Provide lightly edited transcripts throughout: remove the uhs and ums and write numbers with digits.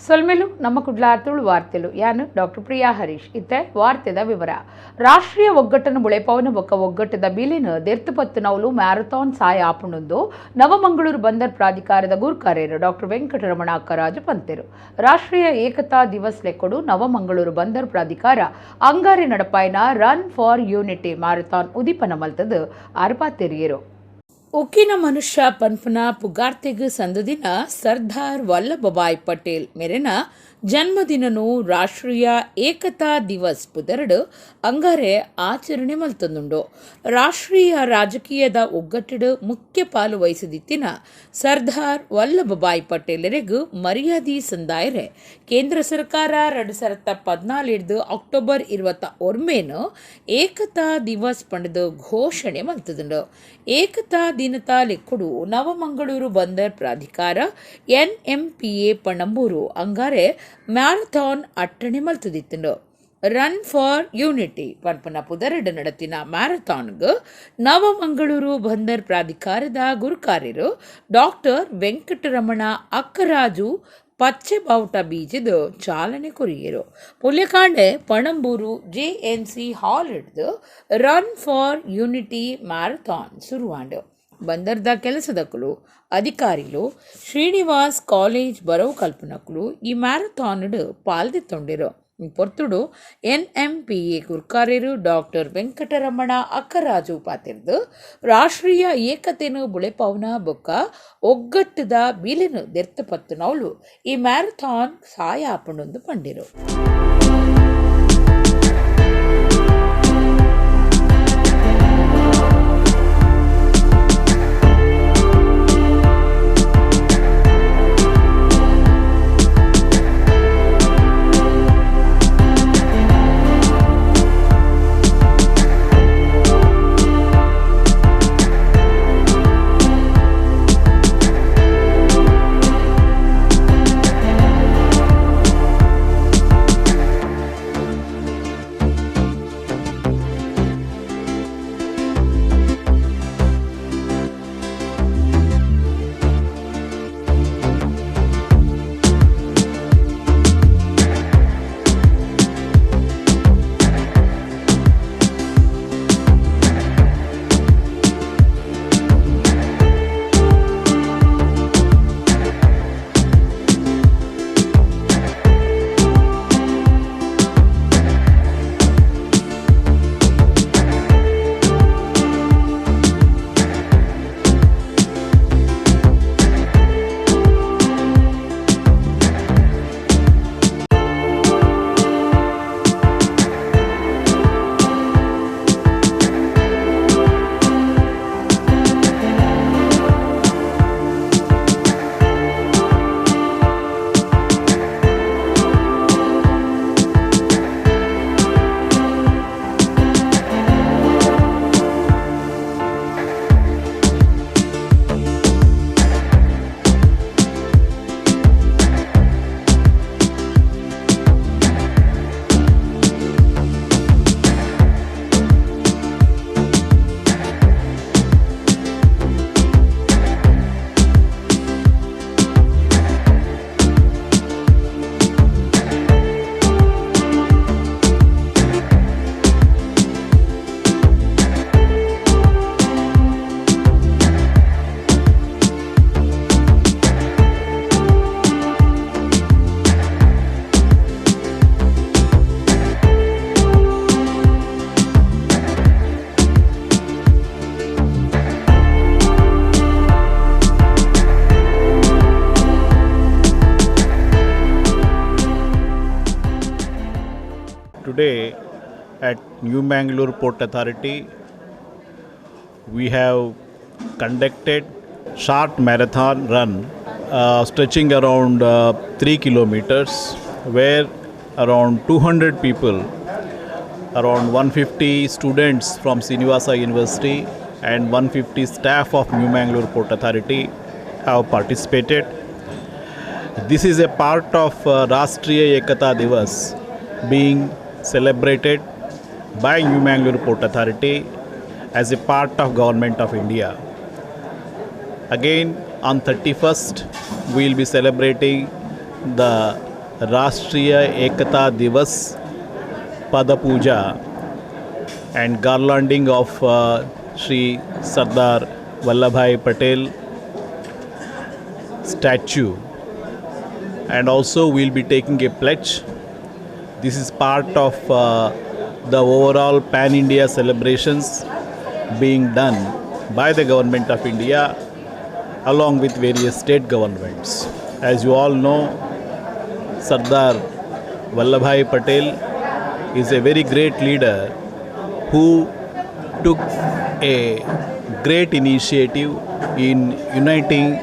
ಸೊಲ್ಮೆಲು ನಮ್ಮ ಕುಡ್ಲಾ ತುಳು ವಾರ್ತೆಲು ಯಾನು ಡಾಕ್ಟರ್ ಪ್ರಿಯಾ ಹರೀಶ್ ಇತ್ತೆ ವಾರ್ತೆದ ವಿವರ. ರಾಷ್ಟ್ರೀಯ ಒಗ್ಗಟ್ಟನ್ನು ಬುಳೆಪವನ ಬೊಕ್ಕ ಒಗ್ಗಟ್ಟದ ಬಿಲಿನ ದೆರ್ತುಪತ್ತು ನವಲು ಮ್ಯಾರಥಾನ್ ಸಾಯ ಆಪುಣೊಂದು ನವಮಂಗಳೂರು ಬಂದರ್ ಪ್ರಾಧಿಕಾರದ ಗುರುಕಾರ್ಯರು ಡಾಕ್ಟರ್ ವೆಂಕಟರಮಣ ಅಕ್ಕರಾಜು ಪಂತೆರು. ರಾಷ್ಟ್ರೀಯ ಏಕತಾ ದಿವಸ್ ಲೆಕ್ಕೊಡು ನವಮಂಗಳೂರು ಬಂದರ್ ಪ್ರಾಧಿಕಾರ ಅಂಗಾರೆ ನಡಪಾಯಿನ ರನ್ ಫಾರ್ ಯೂನಿಟಿ ಮ್ಯಾರಥಾನ್ ಉದಿಪನ ಮಲ್ತದು ಆರ್ಪಾತೆರಿಯರು. ಉಕ್ಕಿನ ಮನುಷ್ಯ ಪನ್ಪುನ ಪುಗಾರ್ತೆಗ್ ಸಂದುದಿನ ಸರ್ದಾರ್ ವಲ್ಲಭಭಾಯ್ ಪಟೇಲ್ ಮೇರೆನ ಜನ್ಮದಿನನು ರಾಷ್ಟ್ರೀಯ ಏಕತಾ ದಿವಸ್ ಪುದರಡು ಅಂಗಾರೆ ಆಚರಣೆ ಮಲ್ತೊಂದುಂಡು. ರಾಷ್ಟ್ರೀಯ ರಾಜಕೀಯದ ಒಗ್ಗಟ್ಟಡು ಮುಖ್ಯ ಪಾಲು ವಹಿಸಿದಿತ್ತಿನ ಸರ್ದಾರ್ ವಲ್ಲಭಭಾಯ್ ಪಟೇಲರಿಗೂ ಮರ್ಯಾದಿ ಸಂದಾಯರೆ ಕೇಂದ್ರ ಸರ್ಕಾರ 2014 ಅಕ್ಟೋಬರ್ 21 ಏಕತಾ ದಿವಸ್ ಪಂಡದು ಘೋಷಣೆ ಮಲ್ತದುಂಡು. ಏಕತಾ ದಿನತಾ ಲೆಕ್ಕುಡು ನವಮಂಗಳೂರು ಬಂದರ್ ಪ್ರಾಧಿಕಾರ NMPA Panambur Angaarey marathon ಅಟ್ಟಣೆ ಮಲ್ತದಿತ್ತುಂಡು. Run for unity ಪನ್ಪನ ಪುದರಡು ನಡತಿನ ಮ್ಯಾರಥಾನ್ಗ್ ನವಮಂಗಳೂರು ಬಂದರ್ ಪ್ರಾಧಿಕಾರದ ಗುರುಕಾರ್ಯರು ಡಾಕ್ಟರ್ ವೆಂಕಟರಮಣ ಅಕ್ಕರಾಜು ಪಚ್ಚೆ ಬಾವುಟ ಬೀಜದು ಚಾಲನೆ ಕೊರಿಯರು. ಪುಲ್ಯಕಾಂಡೆ ಪಣಂಬೂರು JNC ಹಾಲ್ ಹಿಡಿದು ರನ್ ಫಾರ್ ಯೂನಿಟಿ ಮ್ಯಾರಥಾನ್ ಶುರುವಾಂಡು. ಬಂದರ್ದ ಕೆಲಸದಕ್ಕಳು ಅಧಿಕಾರಿಗಳು ಶ್ರೀನಿವಾಸ್ ಕಾಲೇಜ್ ಬರವು ಕಲ್ಪನಕ್ಕಳು ಈ ಮ್ಯಾರಥಾನ್ ಪಾಲ್ದೆತ್ತೊಂಡಿರು. ಪೊರ್ತುಡು NMPA ಗುರುಕಾರ್ಯರು ಡಾಕ್ಟರ್ ವೆಂಕಟರಮಣ ಅಕ್ಕರಾಜು ಪಾತಿರ್ದು ರಾಷ್ಟ್ರೀಯ ಏಕತೆನು ಬುಳೆಪವನ ಬೊಕ್ಕ ಒಗ್ಗಟ್ಟದ ಬೀಲಿನು ದೆರ್ತಪತ್ತು ನವಲು ಈ ಮ್ಯಾರಥಾನ್ ಸಾಯ ಆಪಣೊಂದು ಪಂಡಿರು. Today at New Mangaluru Port Authority, we have conducted short marathon run stretching around 3 kilometers, where around 200 people, around 150 students from Srinivasa University and 150 staff of New Mangaluru Port Authority have participated. This is a part of Rashtriya Ekata Divas being celebrated by New Mangaluru Port Authority as a part of Government of India. Again, on 31st, we will be celebrating the Rashtriya Ekata Divas Pada Puja and garlanding of Sri Sardar Vallabhai Patel statue, and also we'll be taking a pledge. This is part of the overall Pan India celebrations being done by the Government of India along with various state governments. As you all know, Sardar Vallabhai Patel is a very great leader who took a great initiative in uniting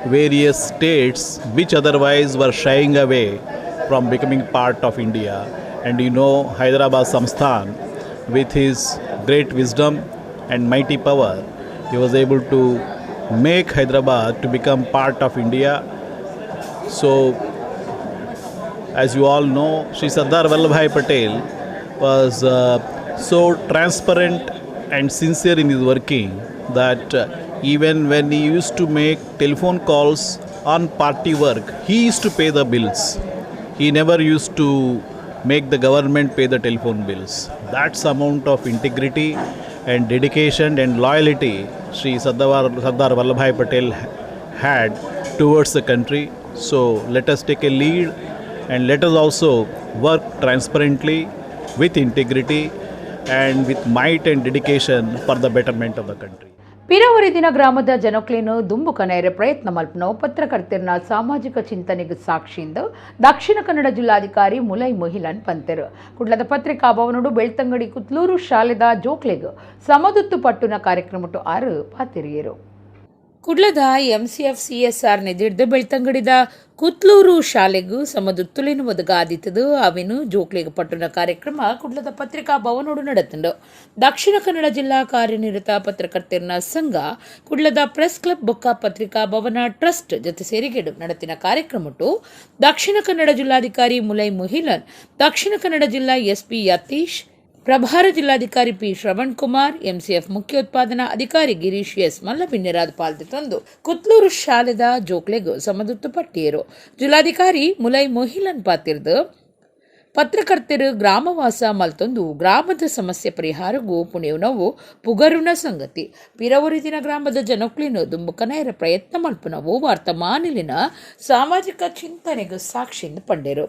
various states which otherwise were shying away from becoming part of India. And you know, Hyderabad Samsthan, with his great wisdom and mighty power, he was able to make Hyderabad to become part of India. So, as you all know, Sri Sardar Vallabhai Patel was so transparent and sincere in his working that even when he used to make telephone calls on party work, he used to pay the bills. He never used to make the government pay the telephone bills. That's amount of integrity and dedication and loyalty Sri Sardar Vallabhai Patel had towards the country. So let us take a lead and let us also work transparently with integrity and with might and dedication for the betterment of the country. ಪಿರವರಿದಿನ ಗ್ರಾಮದ ಜನಕ್ಲೇನು ದುಂಬುಕನೇರೆ ಪ್ರಯತ್ನ ಮಲ್ಪನವು ಪತ್ರಕರ್ತಿರ್ನ ಸಾಮಾಜಿಕ ಚಿಂತನೆಗೆ ಸಾಕ್ಷಿಯಿಂದ ದಕ್ಷಿಣ ಕನ್ನಡ ಜಿಲ್ಲಾಧಿಕಾರಿ ಮುಲೈ ಮೊಹಿಲನ್ ಪಂತೆರು ಕುಡ್ಲದ ಪತ್ರಿಕಾ ಭವನಡು ಬೆಳ್ತಂಗಡಿ ಕುತ್ಲೂರು ಶಾಲೆದ ಜೋಕ್ಲೆಗ್ ಸಮದುತ್ತು ಪಟ್ಟುನ ಕಾರ್ಯಕ್ರಮಟ್ಟು ಆರು ಪಾತಿರಿಯರು ಕುಡ್ಲದ ಎಂಸಿಎಫ್ ಸಿಎಸ್ಆರ್ ನೆದಿಡ್ದು ಬೆಳ್ತಂಗಡಿದ ಕುತ್ಲೂರು ಶಾಲೆಗೂ ಸಮದುತ್ತುಲಿನ ಒದಗಾದಿತ್ತದು ಅವಿನು ಜೋಕ್ಲೆಗ್ ಪಟ್ಟುನ ಕಾರ್ಯಕ್ರಮ ಕುಡ್ಲದ ಪತ್ರಿಕಾ ಭವನೋಡು ನಡೆತಂಡು ದಕ್ಷಿಣ ಕನ್ನಡ ಜಿಲ್ಲಾ ಕಾರ್ಯನಿರತ ಪತ್ರಕರ್ತರ ಸಂಘ ಕುಡ್ಲದ ಪ್ರೆಸ್ ಕ್ಲಬ್ ಬೊಕ್ಕ ಪತ್ರಿಕಾ ಭವನ ಟ್ರಸ್ಟ್ ಜೊತೆ ಸೇರಿಗೆಡು ನಡೆತಿನ ಕಾರ್ಯಕ್ರಮಟ್ಟು ದಕ್ಷಿಣ ಕನ್ನಡ ಜಿಲ್ಲಾಧಿಕಾರಿ ಮುಲೈ ಮೊಹಿಲನ್, ದಕ್ಷಿಣ ಕನ್ನಡ ಜಿಲ್ಲಾ ಎಸ್ಪಿ ಯತೀಶ್, ಪ್ರಭಾರ ಜಿಲ್ಲಾಧಿಕಾರಿ ಪಿ ಶ್ರವಣ್ ಕುಮಾರ್, ಎಂಸಿಎಫ್ ಮುಖ್ಯ ಉತ್ಪಾದನಾ ಅಧಿಕಾರಿ ಗಿರೀಶ್ ಎಸ್ ಮಲ್ಲಪಿನ್ನೆರಾದ ಪಾಲ್ದೊಂದು ಕುತ್ಲೂರು ಶಾಲೆದ ಜೋಕ್ಲೆಗ್ ಸಮದುತ್ತು ಪಟ್ಟಿಯರು ಜಿಲ್ಲಾಧಿಕಾರಿ ಮುಲೈ ಮೊಹಿಲನ್ ಪಾತಿರ್ದು ಪತ್ರಕರ್ತರು ಗ್ರಾಮವಾಸ ಮಲ್ತೊಂದು ಗ್ರಾಮದ ಸಮಸ್ಯೆ ಪರಿಹಾರಗೂ ಪುಣ್ಯವು ಪುಗರುನ ಸಂಗತಿ ಪಿರವರಿದಿನ ಗ್ರಾಮದ ಜನಕ್ಲಿನ ದುಂಬುಕನೇರ ಪ್ರಯತ್ನ ಮಲ್ಪನವು ವರ್ತಮಾನಿಲಿನ ಸಾಮಾಜಿಕ ಚಿಂತನೆಗೂ ಸಾಕ್ಷಿಯಿಂದ ಪಂಡೆರು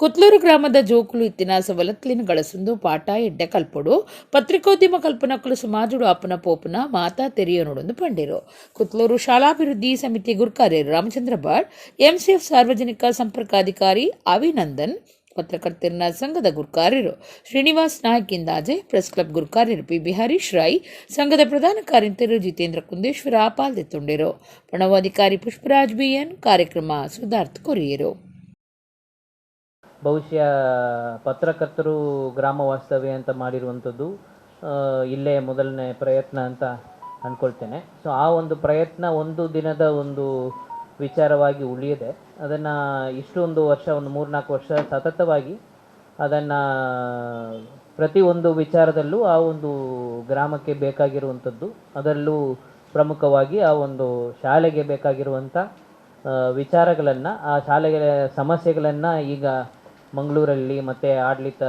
ಕುತ್ಲೂರು ಗ್ರಾಮದ ಜೋಕುಲು ಇತ್ತಿನ ಸವಲತ್ಲಿನ ಗಳಸೊಂದು ಪಾಠ ಎಡ್ಡೆ ಕಲ್ಪಡು ಪತ್ರಿಕೋದ್ಯಮ ಕಲ್ಪನಕ್ಕಲು ಸಮಾಜುಡು ಅಪ್ಪನ ಪೋಪುನ ಮಾತಾ ತೆರೆಯೋನೊಡೊಂದು ಪಂಡಿರು ಕುತ್ಲೂರು ಶಾಲಾಭಿವೃದ್ಧಿ ಸಮಿತಿ ಗುರ್ಕಾರ್ಯರು ರಾಮಚಂದ್ರ ಭಟ್, ಎಂಸಿಎಫ್ ಸಾರ್ವಜನಿಕ ಸಂಪರ್ಕಾಧಿಕಾರಿ ಅಭಿನಂದನ್, ಪತ್ರಕರ್ತರ ಸಂಘದ ಗುರ್ಕಾರ್ಯರು ಶ್ರೀನಿವಾಸ್ ನಾಯಕ್ ಇಂದಾಜೆ, ಪ್ರೆಸ್ ಕ್ಲಬ್ ಗುರ್ಕಾರ್ಯರು ಪಿ ಬಿಹಾರೀಶ್ ರಾಯ್, ಸಂಘದ ಪ್ರಧಾನ ಕಾರ್ಯದರ್ಶಿ ಜಿತೇಂದ್ರ ಕುಂದೇಶ್ವರ ಪಾಲ್ದೆತ್ತೊಂಡಿರು. ಪ್ರಣವಾಧಿಕಾರಿ ಪುಷ್ಪರಾಜ್ ಬಿಎನ್ ಕಾರ್ಯಕ್ರಮ ಸುಧಾರ್ಥ ಕೊರಿಯರು. ಬಹುಶಃ ಪತ್ರಕರ್ತರು ಗ್ರಾಮ ವಾಸ್ತವ್ಯ ಅಂತ ಮಾಡಿರುವಂಥದ್ದು ಇಲ್ಲೇ ಮೊದಲನೇ ಪ್ರಯತ್ನ ಅಂತ ಅಂದ್ಕೊಳ್ತೇನೆ. ಸೊ ಆ ಒಂದು ಪ್ರಯತ್ನ ಒಂದು ದಿನದ ಒಂದು ವಿಚಾರವಾಗಿ ಉಳಿಯದೆ ಅದನ್ನು ಇಷ್ಟೊಂದು ವರ್ಷ, ಒಂದು 3-4 ವರ್ಷ ಸತತವಾಗಿ ಅದನ್ನು ಪ್ರತಿಯೊಂದು ವಿಚಾರದಲ್ಲೂ ಆ ಒಂದು ಗ್ರಾಮಕ್ಕೆ ಬೇಕಾಗಿರುವಂಥದ್ದು, ಅದರಲ್ಲೂ ಪ್ರಮುಖವಾಗಿ ಆ ಒಂದು ಶಾಲೆಗೆ ಬೇಕಾಗಿರುವಂಥ ವಿಚಾರಗಳನ್ನು, ಆ ಶಾಲೆಗಳ ಸಮಸ್ಯೆಗಳನ್ನು ಈಗ ಮಂಗಳೂರಲ್ಲಿ ಮತ್ತು ಆಡಳಿತ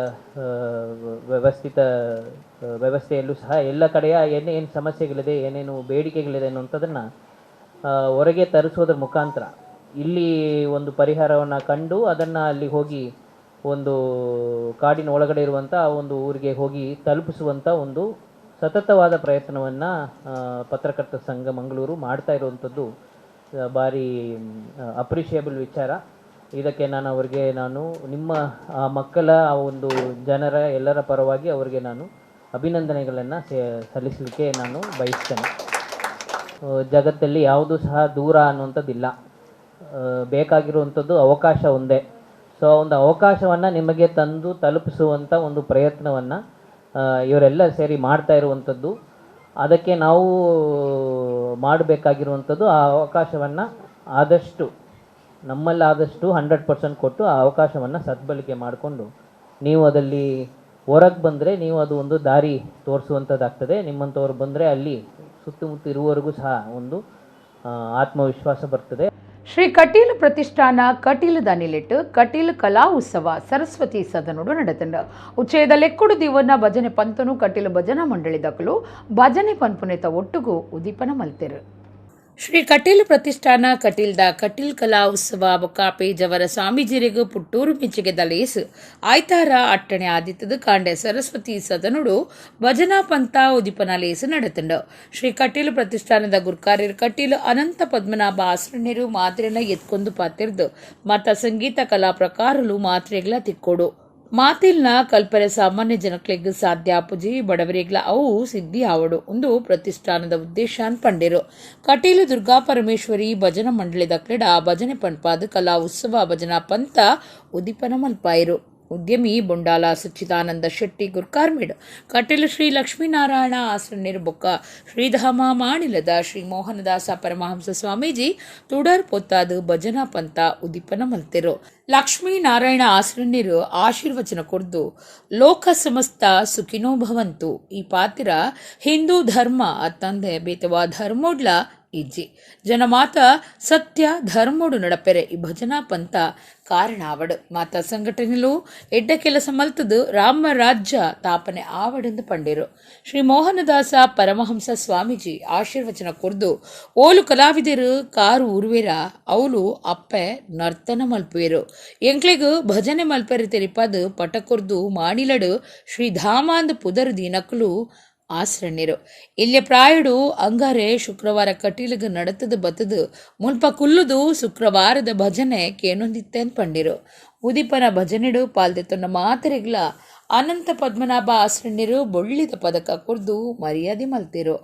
ವ್ಯವಸ್ಥೆಯಲ್ಲೂ ಸಹ ಎಲ್ಲ ಕಡೆಯ ಏನೇನು ಸಮಸ್ಯೆಗಳಿದೆ, ಏನೇನು ಬೇಡಿಕೆಗಳಿದೆ ಅನ್ನುವಂಥದ್ದನ್ನು ಹೊರಗೆ ತರಿಸೋದ್ರ ಮುಖಾಂತರ ಇಲ್ಲಿ ಒಂದು ಪರಿಹಾರವನ್ನು ಕಂಡು ಅದನ್ನು ಅಲ್ಲಿ ಹೋಗಿ ಒಂದು ಕಾಡಿನ ಒಳಗಡೆ ಇರುವಂಥ ಒಂದು ಊರಿಗೆ ಹೋಗಿ ತಲುಪಿಸುವಂಥ ಒಂದು ಸತತವಾದ ಪ್ರಯತ್ನವನ್ನು ಪತ್ರಕರ್ತರ ಸಂಘ ಮಂಗಳೂರು ಮಾಡ್ತಾ ಇರುವಂಥದ್ದು ಭಾರಿ ಅಪ್ರಿಷಿಯೇಬಲ್ ವಿಚಾರ. ಇದಕ್ಕೆ ನಾನು ನಿಮ್ಮ ಮಕ್ಕಳ ಆ ಒಂದು ಜನರ ಎಲ್ಲರ ಪರವಾಗಿ ಅವರಿಗೆ ನಾನು ಅಭಿನಂದನೆಗಳನ್ನು ಸಲ್ಲಿಸಲಿಕ್ಕೆ ನಾನು ಬಯಸ್ತೇನೆ. ಜಗತ್ತಲ್ಲಿ ಯಾವುದೂ ಸಹ ದೂರ ಅನ್ನುವಂಥದ್ದಿಲ್ಲ, ಬೇಕಾಗಿರುವಂಥದ್ದು ಅವಕಾಶ ಒಂದೇ. ಸೊ ಒಂದು ಅವಕಾಶವನ್ನು ನಿಮಗೆ ತಂದು ತಲುಪಿಸುವಂಥ ಒಂದು ಪ್ರಯತ್ನವನ್ನು ಇವರೆಲ್ಲ ಸೇರಿ ಮಾಡ್ತಾ ಇರುವಂಥದ್ದು. ಅದಕ್ಕೆ ನಾವು ಮಾಡಬೇಕಾಗಿರುವಂಥದ್ದು ಆ ಅವಕಾಶವನ್ನು ಆದಷ್ಟು ನಮ್ಮಲ್ಲಾದಷ್ಟು 100% ಕೊಟ್ಟು ಆ ಅವಕಾಶವನ್ನು ಸದ್ಬಳಕೆ ಮಾಡಿಕೊಂಡು ನೀವು ಅದಲ್ಲಿ ಹೊರಗೆ ಬಂದರೆ ನೀವು ಅದು ಒಂದು ದಾರಿ ತೋರಿಸುವಂಥದ್ದಾಗ್ತದೆ. ನಿಮ್ಮಂಥವ್ರು ಬಂದರೆ ಅಲ್ಲಿ ಸುತ್ತಮುತ್ತ ಇರುವವರೆಗೂ ಸಹ ಒಂದು ಆತ್ಮವಿಶ್ವಾಸ ಬರ್ತದೆ. ಶ್ರೀ ಕಟೀಲ್ ಪ್ರತಿಷ್ಠಾನ ಕಟೀಲ್ ದನಿಲಿಟ್ಟು ಕಟೀಲ್ ಕಲಾ ಉತ್ಸವ ಸರಸ್ವತಿ ಸದನುಡು ನಡೆತಂಡ ಉಚ್ಚೇದ ಲೆಕ್ಕುಡು ದಿವನ ಭಜನೆ ಪಂತನು ಕಟೀಲ್ ಭಜನಾ ಮಂಡಳಿ ದಕ್ಕಲು ಭಜನೆ ಪನ್ಪುನೆತ ಒಟ್ಟುಗು ಉದೀಪನ ಮಲ್ತೆರು. ಶ್ರೀ ಕಟೀಲ್ ಪ್ರತಿಷ್ಠಾನ ಕಟೀಲ್ದ ಕಟೀಲ್ ಕಲಾ ಉತ್ಸವ ಬೊಕ್ಕಾಪೆ ಜವರ ಸ್ವಾಮೀಜಿರಿಗೂ ಪುಟ್ಟೂರು ಮಿಂಚಿಗೆ ದಲೇಸು ಆಯ್ತಾರ ಅಟ್ಟಣೆ ಆದಿತ್ತದು ಕಾಂಡೆ ಸರಸ್ವತಿ ಸದನುಡು ಭಜನಾ ಪಂಥ ಉದಿಪನ ಲೇಸು ನಡೆತಂಡು. ಶ್ರೀ ಕಟೀಲ್ ಪ್ರತಿಷ್ಠಾನದ ಗುರ್ಕಾರ್ಯರು ಕಟೀಲ್ ಅನಂತ ಪದ್ಮನಾಭ ಆಶ್ರಣ್ಯರು ಮಾತ್ರೆನ ಎತ್ಕೊಂದು ಪಾತಿರ್ದು ಮತ್ತ ಸಂಗೀತ ಕಲಾ ಪ್ರಕಾರಲು ಮಾತ್ರೆಗಳ ತಿಕ್ಕೋಡು ಮಾತಿಲ್ನ ಕಲ್ಪನೆ ಸಾಮಾನ್ಯ ಜನಕ್ಲೆಗ್ ಸಾಧ್ಯ ಆಪುಜಿ ಬಡವರಿಗ್ಲ ಅವು ಸಿದ್ಧಿ ಆವಡು ಒಂದು ಪ್ರತಿಷ್ಠಾನದ ಉದ್ದೇಶ ಪಂಡಿರು. ಕಟೀಲು ದುರ್ಗಾ ಪರಮೇಶ್ವರಿ ಭಜನಾ ಮಂಡಳಿ ದಕ್ಲೆಡ ಭಜನೆ ಪಂಪಾದ ಕಲಾ ಉತ್ಸವ ಭಜನಾ ಪಂಥ ಉದೀಪನ ಮಲ್ಪಾಯಿರು. ಉದ್ಯಮಿ ಬೊಂಡಾಲ ಸಚ್ಚಿದಾನಂದ ಶೆಟ್ಟಿ ಗುರ್ಕಾರ್ಮಿಡ್ ಕಟೀಲು ಶ್ರೀ ಲಕ್ಷ್ಮೀನಾರಾಯಣ ಆಶ್ರಣ್ಯರು ಬೊಕ್ಕ ಶ್ರೀಧಾಮ ಮಾಣಿಲದ ಶ್ರೀ ಮೋಹನದಾಸ ಪರಮಹಂಸ ಸ್ವಾಮೀಜಿ ತುಡರ್ ಪೊತ್ತಾದು ಭಜನಾ ಪಂಥ ಉದೀಪನ ಮಲ್ತೆರು. ಲಕ್ಷ್ಮೀನಾರಾಯಣ ಆಶ್ರಣ್ಯರು ಆಶೀರ್ವಚನ ಕೊಡ್ದು ಲೋಕ ಸಮಸ್ತ ಸುಖಿನೋ ಭವಂತು. ಈ ಪಾತ್ರ ಹಿಂದೂ ಧರ್ಮ ಅತ್ತಂದೆ ಬೇತವಾ ಧರ್ಮೋಡ್ಲ ಇಜ್ಜಿ ಜನಮಾತ ಸತ್ಯ ಧರ್ಮೋಡು ನಡಪೆರೆ ಈ ಭಜನಾ ಪಂಥ ಕಾರಣ ಆವಡು ಮಾತ ಸಂಘಟನೆಲು ಎಡ್ಡ ಕೆಲಸ ಮಲ್ತದು ರಾಮ ರಾಜ್ಯ ತಾಪನೆ ಆವಡೆಂದು ಪಂಡಿರು. ಶ್ರೀ ಮೋಹನದಾಸ ಪರಮಹಂಸ ಸ್ವಾಮೀಜಿ ಆಶೀರ್ವಚನ ಕೊರ್ದು ಓಲು ಕಲಾವಿದರು ಕಾರು ಉರುವೆರ ಅವಳು ಅಪ್ಪೆ ನರ್ತನ ಮಲ್ಪುವೆರು ಎಂಕ್ಲೆಗು ಭಜನೆ ಮಲ್ಪೆರೆ ತೆರಿಪದು ಪಟ ಕೊರ್ದು ಮಾಣಿಲಡು ಶ್ರೀ ಧಾಮಾಂದ ಪುದರ್ದಿ ನಕಲು ಆಶ್ರಣ್ಯರು ಇಲ್ಲಿಯ ಪ್ರಾಯುಡು ಅಂಗಾರೆ ಶುಕ್ರವಾರ ಕಟೀಲಿಗೆ ನಡತದು ಬತ್ತದು ಮುಲ್ಪ ಕುಲ್ಲುದು ಶುಕ್ರವಾರದ ಭಜನೆ ಕೇನೊಂದಿತ್ತೇನ್ ಪಂಡಿರು. ಉದೀಪನ ಭಜನೆಡು ಪಾಲ್ದೆತ್ತೊನ್ನ ಮಾತರೆಗ್ಲ ಅನಂತ ಪದ್ಮನಾಭ ಆಶ್ರಣ್ಯರು ಬೊಳ್ಳಿದ ಪದಕ ಕುರ್ದು ಮರ್ಯಾದೆ ಮಲ್ತಿರು.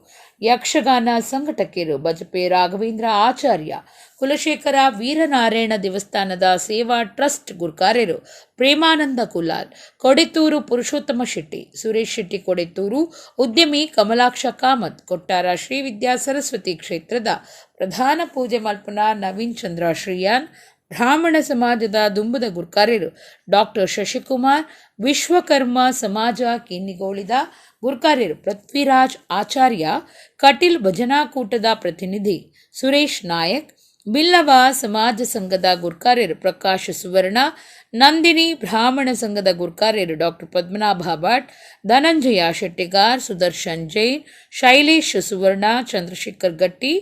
ಯಕ್ಷಗಾನ ಸಂಘಟಕಿರು ಬಜಪೆ ರಾಘವೇಂದ್ರ ಆಚಾರ್ಯ ಕುಲಶೇಖರ ವೀರನಾರಾಯಣ ದೇವಸ್ಥಾನದ ಸೇವಾ ಟ್ರಸ್ಟ್ ಗುರ್ಕಾರ್ಯರು ಪ್ರೇಮಾನಂದ ಕುಲಾಲ್ ಕೊಡೆತೂರು ಪುರುಷೋತ್ತಮ ಶೆಟ್ಟಿ ಸುರೇಶ್ ಶೆಟ್ಟಿ ಕೊಡೆತೂರು ಉದ್ಯಮಿ ಕಮಲಾಕ್ಷ ಕಾಮತ್ ಕೊಟ್ಟಾರ ಶ್ರೀ ವಿದ್ಯಾ ಸರಸ್ವತಿ ಕ್ಷೇತ್ರದ ಪ್ರಧಾನ ಪೂಜೆ ಮಲ್ಪನ ನವೀನ್ ಚಂದ್ರ ಶ್ರೀಯಾನ್ ಬ್ರಾಹ್ಮಣ ಸಮಾಜದ ದುಂಬದ ಗುರ್ಕಾರ್ಯರು ಡಾಕ್ಟರ್ ಶಶಿಕುಮಾರ್ ವಿಶ್ವಕರ್ಮ ಸಮಾಜ ಕಿನ್ನಿಗೋಳಿದ ಗುರ್ಕಾರ್ಯರು ಪೃಥ್ವಿರಾಜ್ ಆಚಾರ್ಯ ಕಟೀಲ್ ಭಜನಾ ಕೂಟದ ಪ್ರತಿನಿಧಿ ಸುರೇಶ್ ನಾಯಕ್ ಬಿಲ್ಲವ ಸಮಾಜ ಸಂಘದ ಗುರ್ಕಾರ್ಯರು ಪ್ರಕಾಶ್ ಸುವರ್ಣ ನಂದಿನಿ ಬ್ರಾಹ್ಮಣ ಸಂಘದ ಗುರ್ಕಾರ್ಯರು ಡಾಕ್ಟರ್ ಪದ್ಮನಾಭ ಭಟ್ ಧನಂಜಯ ಶೆಟ್ಟಿಗಾರ್ ಸುದರ್ಶನ್ ಜೈನ್ ಶೈಲೇಶ್ ಸುವರ್ಣ ಚಂದ್ರಶೇಖರ್ ಗಟ್ಟಿ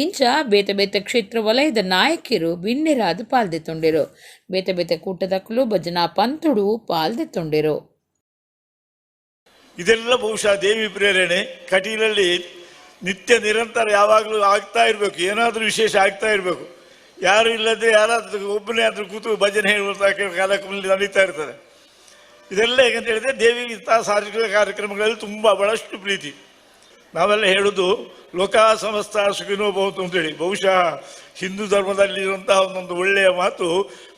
ಇಂಚ ಬೇತೆ ಬೇತೆ ಕ್ಷೇತ್ರ ವಲಯದ ನಾಯಕಿಯರು ಬಿನ್ನೆರಾದು ಪಾಲ್ದೆತ್ತೊಂಡಿರು. ಬೇತೆ ಬೇತೆ ಕೂಟದಕ್ಕಲು ಭಜನಾ ಪಂಥುಡು ಪಾಲ್ದೆತ್ತೊಂಡಿರು. ಇದೆಲ್ಲ ಬಹುಶಃ ದೇವಿ ಪ್ರೇರಣೆ. ಕಟೀಲಲ್ಲಿ ನಿತ್ಯ ನಿರಂತರ ಯಾವಾಗಲೂ ಆಗ್ತಾ ಇರಬೇಕು, ಏನಾದರೂ ವಿಶೇಷ ಆಗ್ತಾ ಇರಬೇಕು. ಯಾರು ಇಲ್ಲದೆ ಯಾರಾದ್ರೂ ಒಬ್ಬನೇ ಆದರೂ ಕೂತು ಭಜನೆ ಹೇಳುವಂಥ ಕಾರ್ಯಕ್ರಮ ನಡೀತಾ ಇರ್ತದೆ. ಇದೆಲ್ಲ ಹೇಗಂತ ಹೇಳಿದ್ರೆ ದೇವಿ ಇಂಥ ಸಾರ್ವಜನಿಕ ಕಾರ್ಯಕ್ರಮಗಳಲ್ಲಿ ತುಂಬ ಬಹಳಷ್ಟು ಪ್ರೀತಿ. ನಾವೆಲ್ಲ ಹೇಳೋದು ಲೋಕ ಸಮಸ್ತ ಸುಖಿನೋ ಭವಂತು ಅಂತೇಳಿ. ಬಹುಶಃ ಹಿಂದೂ ಧರ್ಮದಲ್ಲಿರುವಂತಹ ಒಂದೊಂದು ಒಳ್ಳೆಯ ಮಾತು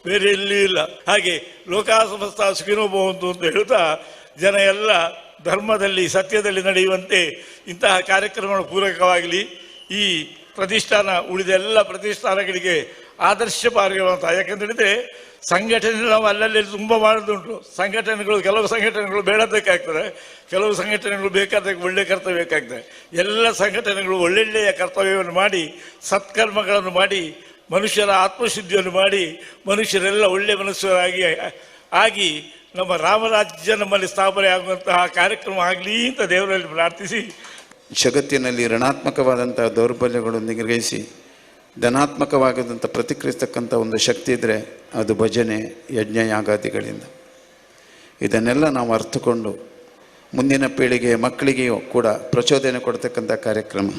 ಬೇರೆ ಎಲ್ಲಿ ಇಲ್ಲ. ಹಾಗೆ ಲೋಕ ಸಮಸ್ತ ಸುಖಿನೋ ಭವಂತು ಅಂತ ಹೇಳುತ್ತಾ ಜನ ಎಲ್ಲ ಧರ್ಮದಲ್ಲಿ ಸತ್ಯದಲ್ಲಿ ನಡೆಯುವಂತೆ ಇಂತಹ ಕಾರ್ಯಕ್ರಮಗಳು ಪೂರಕವಾಗಲಿ. ಈ ಪ್ರತಿಷ್ಠಾನ ಉಳಿದ ಎಲ್ಲ ಪ್ರತಿಷ್ಠಾನಗಳಿಗೆ ಆದರ್ಶ ಪಾಲ್ಗೊಳ್ಳುವಂಥ. ಯಾಕೆಂತೇಳಿದರೆ ಸಂಘಟನೆ ನಾವು ಅಲ್ಲಲ್ಲಿ ತುಂಬ ಮಾಡೋದುಂಟು. ಕೆಲವು ಸಂಘಟನೆಗಳು ಬೇಡಬೇಕಾಗ್ತದೆ, ಕೆಲವು ಸಂಘಟನೆಗಳು ಬೇಕಾದಾಗ ಒಳ್ಳೆಯ ಕರ್ತವ್ಯ ಬೇಕಾಗ್ತದೆ. ಎಲ್ಲ ಸಂಘಟನೆಗಳು ಒಳ್ಳೊಳ್ಳೆಯ ಕರ್ತವ್ಯವನ್ನು ಮಾಡಿ ಸತ್ಕರ್ಮಗಳನ್ನು ಮಾಡಿ ಮನುಷ್ಯರ ಆತ್ಮಶುದ್ಧಿಯನ್ನು ಮಾಡಿ ಮನುಷ್ಯರೆಲ್ಲ ಒಳ್ಳೆಯ ಆಗಿ ನಮ್ಮ ರಾಮರಾಜ್ಯ ನಮ್ಮಲ್ಲಿ ಸ್ಥಾಪನೆ ಆಗುವಂತಹ ಕಾರ್ಯಕ್ರಮ ಆಗಲಿ ಅಂತ ದೇವರಲ್ಲಿ ಪ್ರಾರ್ಥಿಸಿ, ಜಗತ್ತಿನಲ್ಲಿ ಋಣಾತ್ಮಕವಾದಂಥ ದೌರ್ಬಲ್ಯಗಳನ್ನು ನಿಗ್ರಹಿಸಿ ಧನಾತ್ಮಕವಾಗದಂಥ ಪ್ರತಿಕ್ರಿಯಿಸ್ತಕ್ಕಂಥ ಒಂದು ಶಕ್ತಿ ಇದ್ದರೆ ಅದು ಭಜನೆ ಯಜ್ಞ ಯಾಗಾದಿಗಳಿಂದ. ಇದನ್ನೆಲ್ಲ ನಾವು ಅರ್ಥಕೊಂಡು ಮುಂದಿನ ಪೀಳಿಗೆ ಮಕ್ಕಳಿಗೆಯೂ ಕೂಡ ಪ್ರಚೋದನೆ ಕೊಡ್ತಕ್ಕಂಥ ಕಾರ್ಯಕ್ರಮ.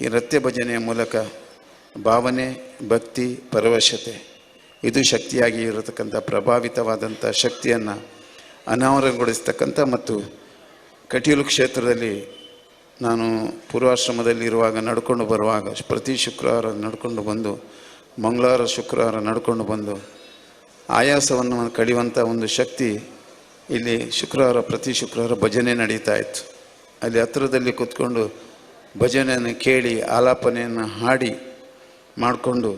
ಈ ನೃತ್ಯ ಭಜನೆಯ ಮೂಲಕ ಭಾವನೆ, ಭಕ್ತಿ, ಪರವಶತೆ ಇದು ಶಕ್ತಿಯಾಗಿ ಇರತಕ್ಕಂಥ ಪ್ರಭಾವಿತವಾದಂಥ ಶಕ್ತಿಯನ್ನು ಅನಾವರಣಗೊಳಿಸ್ತಕ್ಕಂಥ ಮತ್ತು ಕಟೀಲು ಕ್ಷೇತ್ರದಲ್ಲಿ ನಾನು ಪೂರ್ವಾಶ್ರಮದಲ್ಲಿರುವಾಗ ನಡ್ಕೊಂಡು ಬರುವಾಗ ಪ್ರತಿ ಶುಕ್ರವಾರ ನಡ್ಕೊಂಡು ಬಂದು ಮಂಗಳವಾರ ಶುಕ್ರವಾರ ನಡ್ಕೊಂಡು ಬಂದು ಆಯಾಸವನ್ನು ಕಳೆಯುವಂಥ ಒಂದು ಶಕ್ತಿ ಇಲ್ಲಿ ಪ್ರತಿ ಶುಕ್ರವಾರ ಭಜನೆ ನಡೀತಾ ಇತ್ತು. ಅಲ್ಲಿ ಹತ್ತಿರದಲ್ಲಿ ಕೂತ್ಕೊಂಡು ಭಜನೆಯನ್ನು ಕೇಳಿ ಆಲಾಪನೆಯನ್ನು ಹಾಡಿ ಮಾಡಿಕೊಂಡು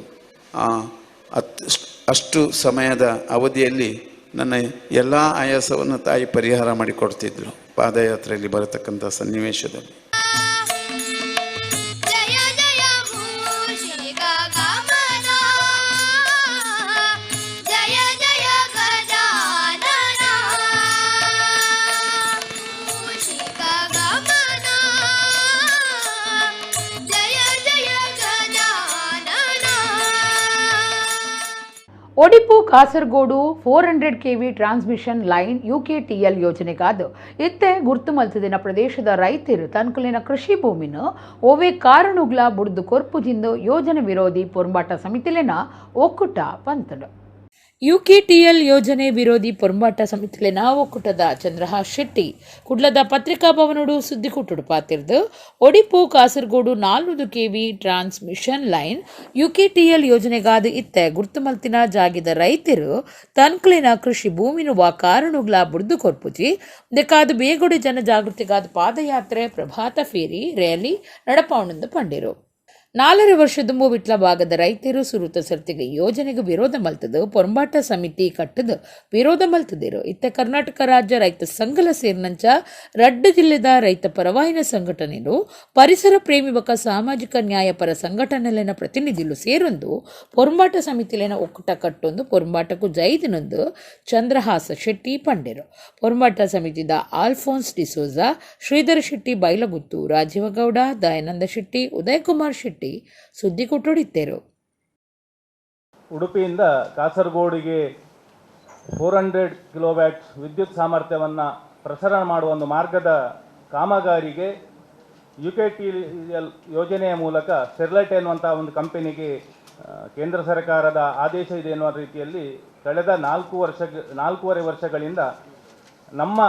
ಅಷ್ಟು ಸಮಯದ ಅವಧಿಯಲ್ಲಿ ನನ್ನ ಎಲ್ಲ ಆಯಾಸವನ್ನು ತಾಯಿ ಪರಿಹಾರ ಮಾಡಿಕೊಡ್ತಿದ್ಳು ಪಾದಯಾತ್ರೆಯಲ್ಲಿ ಬರತಕ್ಕಂಥ ಸನ್ನಿವೇಶದಲ್ಲಿ. Odipu Kasaragod 400 kV transmission line UKTL ಯೋಜನೆಗಾದ ಇತ್ತೆ ಗುರ್ತು ಮಲ್ತದಿನ ಪ್ರದೇಶದ ರೈತರು ತನ್ಕುಲಿನ ಕೃಷಿ ಭೂಮಿನ ಓವೆ ಕಾರಣುಗ್ಲ ಬುಡ್ದು ಕೊರ್ಪುಜಿಂದು ಯೋಜನೆ ವಿರೋಧಿ ಪೊರ್ಂಬಾಟ ಸಮಿತಿಲಿನ ಒಕ್ಕೂಟ ಪಂತಡು. UKTL ಯೋಜನೆ ವಿರೋಧಿ ಪೊರ್ಂಬಾಟ ಸಮಿತಿಲಿನ ಒಕ್ಕೂಟದ ಚಂದ್ರಹಾಸ್ ಶೆಟ್ಟಿ ಕುಡ್ಲದ ಪತ್ರಿಕಾ ಭವನಡು ಸುದ್ದಿ ಕುಟ್ಟುಡು ಪಾತಿರ್ದು Odipu Kasaragod 400 kV transmission line UKTL ಯೋಜನೆಗಾದ ಇತ್ತೆ ಗುರ್ತು ಮಲ್ತಿನ ಜಾಗಿದ ರೈತರು ತನ್ಕುಲಿನ ಕೃಷಿ ಭೂಮಿನುವ ಕಾರಣುಗ್ಲ ಬುಡ್ದು ಕೊರ್ಪುಜಿ ದೆಕಾದು ಬೇಗೊಡೆ ಜನಜಾಗೃತಿಗಾದ ಪಾದಯಾತ್ರೆ ಪ್ರಭಾತ ಫೇರಿ ರ್ಯಾಲಿ ನಡಪಾವಣೆಂದು ಪಂಡಿರು. 4 ವರ್ಷದುಂಬು ವಿಟ್ಲ ಭಾಗದ ರೈತರು ಸುರುತ ಸರ್ತಿಗೆ ಯೋಜನೆಗೆ ವಿರೋಧ ಮಲ್ತದು ಪೊರ್ಂಬಾಟ ಸಮಿತಿ ಕಟ್ಟದು ವಿರೋಧ ಮಲ್ತದಿರು. ಇತ್ತ ಕರ್ನಾಟಕ ರಾಜ್ಯ ರೈತ ಸಂಘಲ ಸೇರಿನಂಚ ರಡ್ಡು ಜಿಲ್ಲೆದ ರೈತ ಪರವಾಯಿನ ಸಂಘಟನೆಲು ಪರಿಸರ ಪ್ರೇಮಿ ಬಕ ಸಾಮಾಜಿಕ ನ್ಯಾಯ ಪರ ಸಂಘಟನೆಲಿನ ಪ್ರತಿನಿಧಿಲು ಸೇರೊಂದು ಪೊರ್ಂಬಾಟ ಸಮಿತಿಲಿನ ಒಕ್ಕೂಟ ಕಟ್ಟೊಂದು ಪೊರ್ಂಬಾಟಕ್ಕೂ ಜೈದಿನೊಂದು ಚಂದ್ರಹಾಸ ಶೆಟ್ಟಿ ಪಂಡೆರು. ಪೊರ್ಂಬಾಟ ಸಮಿತಿದ ಆಲ್ಫೋನ್ಸ್ ಡಿಸೋಜಾ, ಶ್ರೀಧರ ಶೆಟ್ಟಿ ಬೈಲಗುತ್ತು, ರಾಜೀವ ಗೌಡ, ದಯಾನಂದ ಶೆಟ್ಟಿ, ಉದಯಕುಮಾರ್ ಶೆಟ್ಟಿ ಸುದ್ದಿ ಕೊಟ್ಟೊಡಿದ್ದರು. ಉಡುಪಿಯಿಂದ ಕಾಸರಗೋಡಿಗೆ 400 ಕಿಲೋವ್ಯಾಟ್ ವಿದ್ಯುತ್ ಸಾಮರ್ಥ್ಯವನ್ನು ಪ್ರಸರಣ ಮಾಡುವ ಒಂದು ಮಾರ್ಗದ ಕಾಮಗಾರಿಗೆ UKTL ಯೋಜನೆಯ ಮೂಲಕ ಸ್ಟೆರ್ಲೈಟ್ ಎನ್ನುವಂಥ ಒಂದು ಕಂಪನಿಗೆ ಕೇಂದ್ರ ಸರ್ಕಾರದ ಆದೇಶ ಇದೆ ಎನ್ನುವ ರೀತಿಯಲ್ಲಿ ಕಳೆದ 4.5 ವರ್ಷಗಳಿಂದ ನಮ್ಮ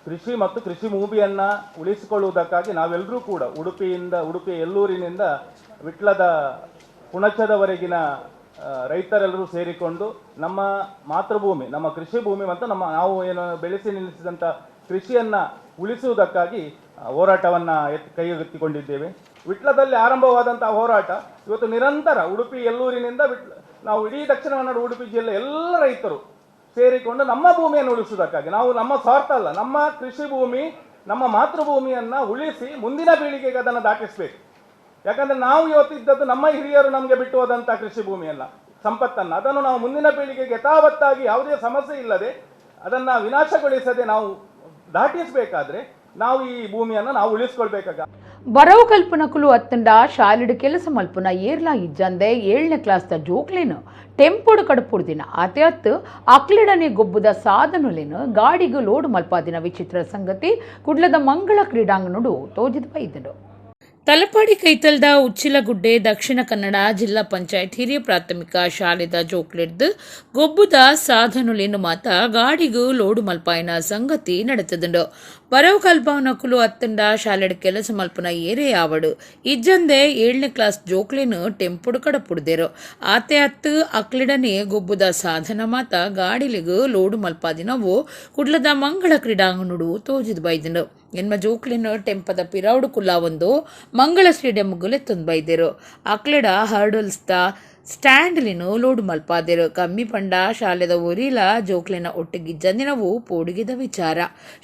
ಕೃಷಿ ಮತ್ತು ಕೃಷಿ ಭೂಮಿಯನ್ನು ಉಳಿಸಿಕೊಳ್ಳುವುದಕ್ಕಾಗಿ ನಾವೆಲ್ಲರೂ ಕೂಡ ಉಡುಪಿ ಎಲ್ಲೂರಿನಿಂದ ವಿಟ್ಲದ ಹುಣಚದವರೆಗಿನ ರೈತರೆಲ್ಲರೂ ಸೇರಿಕೊಂಡು ನಮ್ಮ ಮಾತೃಭೂಮಿ, ನಮ್ಮ ಕೃಷಿ ಭೂಮಿ ಮತ್ತು ನಾವು ಏನು ಬೆಳೆಸಿ ನಿಲ್ಲಿಸಿದಂಥ ಕೃಷಿಯನ್ನು ಉಳಿಸುವುದಕ್ಕಾಗಿ ಹೋರಾಟವನ್ನು ಕೈಗೆತ್ತಿಕೊಂಡಿದ್ದೇವೆ. ವಿಟ್ಲದಲ್ಲಿ ಆರಂಭವಾದಂಥ ಹೋರಾಟ ಇವತ್ತು ನಿರಂತರ ಉಡುಪಿ ಎಲ್ಲೂರಿನಿಂದ ನಾವು ಇಡೀ ದಕ್ಷಿಣ ಕನ್ನಡ ಉಡುಪಿ ಜಿಲ್ಲೆ ಎಲ್ಲ ರೈತರು ಸೇರಿಕೊಂಡು ನಮ್ಮ ಭೂಮಿಯನ್ನು ಉಳಿಸುವುದಕ್ಕಾಗಿ, ನಾವು ನಮ್ಮ ಸ್ವಾರ್ಥ ಅಲ್ಲ, ನಮ್ಮ ಕೃಷಿ ಭೂಮಿ ನಮ್ಮ ಮಾತೃಭೂಮಿಯನ್ನು ಉಳಿಸಿ ಮುಂದಿನ ಪೀಳಿಗೆಗೆ ಅದನ್ನು ದಾಟಿಸಬೇಕು. ಯಾಕಂದರೆ ನಾವು ಇವತ್ತಿದ್ದದ್ದು ನಮ್ಮ ಹಿರಿಯರು ನಮಗೆ ಬಿಟ್ಟು ಹೋದಂಥ ಕೃಷಿ ಭೂಮಿಯಲ್ಲ, ಸಂಪತ್ತನ್ನು, ಅದನ್ನು ನಾವು ಮುಂದಿನ ಪೀಳಿಗೆಗೆ ಯಥಾವತ್ತಾಗಿ ಯಾವುದೇ ಸಮಸ್ಯೆ ಇಲ್ಲದೆ ಅದನ್ನು ವಿನಾಶಗೊಳಿಸದೆ ನಾವು ದಾಟಿಸಬೇಕಾದ್ರೆ ನಾವು ಈ ಭೂಮಿಯನ್ನು ನಾವು ಉಳಿಸ್ಕೊಳ್ಬೇಕಾಗ. ಬರವು ಕಲ್ಪನಕುಲು ಅತ್ತಂಡ ಶಾಲೆಡು ಕೆಲಸ ಮಲ್ಪುನ ಏರ್ಲಾ ಇಜ್ಜಂದೆ 7ನೇ ಕ್ಲಾಸ್ದ ಜೋಕ್ಲೇನು ಟೆಂಪೋಡು ಕಡುಪುಡ್ದಿನ ಆತೆ ಅತ್ತು ಅಕ್ಲಿಡನೆ ಗೊಬ್ಬುದ ಸಾಧನುಲೇನು ಗಾಡಿಗೂ ಲೋಡ್ ಮಲ್ಪಾದಿನ ವಿಚಿತ್ರ ಸಂಗತಿ ಕುಡ್ಲದ ಮಂಗಳ ಕ್ರೀಡಾಂಗಣಡು ತೋಜಿದ ಬೈದನು. ತಲಪಾಡಿ ಕೈತಲ್ದ ಉಚ್ಚಿಲಗುಡ್ಡೆ ದಕ್ಷಿಣ ಕನ್ನಡ ಜಿಲ್ಲಾ ಪಂಚಾಯತ್ ಹಿರಿಯ ಪ್ರಾಥಮಿಕ ಶಾಲೆದ ಜೋಕ್ಲೆಡ್ದು ಗೊಬ್ಬುದ ಸಾಧನುಲೇನು ಮಾತ ಗಾಡಿಗೂ ಲೋಡು ಮಲ್ಪಾಯಿನ ಸಂಗತಿ ನಡೆತದುಂಡು. ಬರವು ಕಲ್ಪವನಕುಲು ಅತ್ತಂಡ ಶಾಲೆಡ್ ಕೆಲಸ ಮಲ್ಪನ ಏರೆ ಆವಡು ಇಜ್ಜಂದೆ 7ನೇ ಕ್ಲಾಸ್ ಜೋಕ್ಲೇನು ಟೆಂಪುಡು ಕಡಪುಡ್ದೇರು ಆತೆ ಅತ್ತು ಅಕ್ಲಿಡನೆ ಗೊಬ್ಬುದ ಸಾಧನ ಮಾತ ಗಾಡಿಲಿಗೂ ಲೋಡು ಮಲ್ಪಾದಿನವು ಕುಡ್ಲದ ಮಂಗಳ ಕ್ರೀಡಾಂಗಣಡು ತೋಜಿದ ಬೈದನು. ಎನ್ಮ ಜೋಕ್ಲೇನು ಟೆಂಪದ ಪಿರೌಡು ಕುಲ್ಲ ಒಂದು ಮಂಗಳ ಸ್ಟೇಡಿಯಂಗುಲೆ ತಂದು ಬೈದೇರು. ಅಕ್ಲೆಡ ಹರ್ಡಲ್ಸ್ದ ಸ್ಟ್ಯಾಂಡ್ಲಿನು ಲೋಡು ಮಲ್ಪಾದೇರು. ಕಮ್ಮಿ ಪಂಡ ಶಾಲೆದ ಒರಿಲ ಜೋಕ್ಲಿನ ಒಟ್ಟಿಗಿಜ್ಜಂದಿನವು ಪೋಡಿಗಿದ ವಿಚಾರ.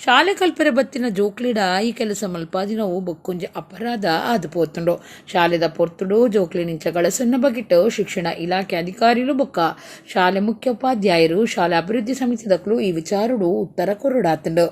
ಶಾಲೆ ಕಲ್ಪರೆ ಬತ್ತಿನ ಜೋಕ್ಲಿಡ ಈ ಕೆಲಸ ಮಲ್ಪಾದಿನವು ಬೊಕ್ಕೊಂಜಿ ಅಪರಾಧ ಆದು ಪೋತುಂಡು. ಶಾಲೆದ ಪೊರ್ತುಡು ಜೋಕ್ಲಿನಿಂಚ ಗಳಸನ್ನ ಬಗಿಟ್ಟು ಶಿಕ್ಷಣ ಇಲಾಖೆ ಅಧಿಕಾರಿಲು ಬೊಕ್ಕ ಶಾಲೆ ಮುಖ್ಯೋಪಾಧ್ಯಾಯರು ಶಾಲೆ ಅಭಿವೃದ್ಧಿ ಸಮಿತಿದಕ್ಲು ಈ ವಿಚಾರಡು ಉತ್ತರ ಕೊರಡಾತುಂಡು.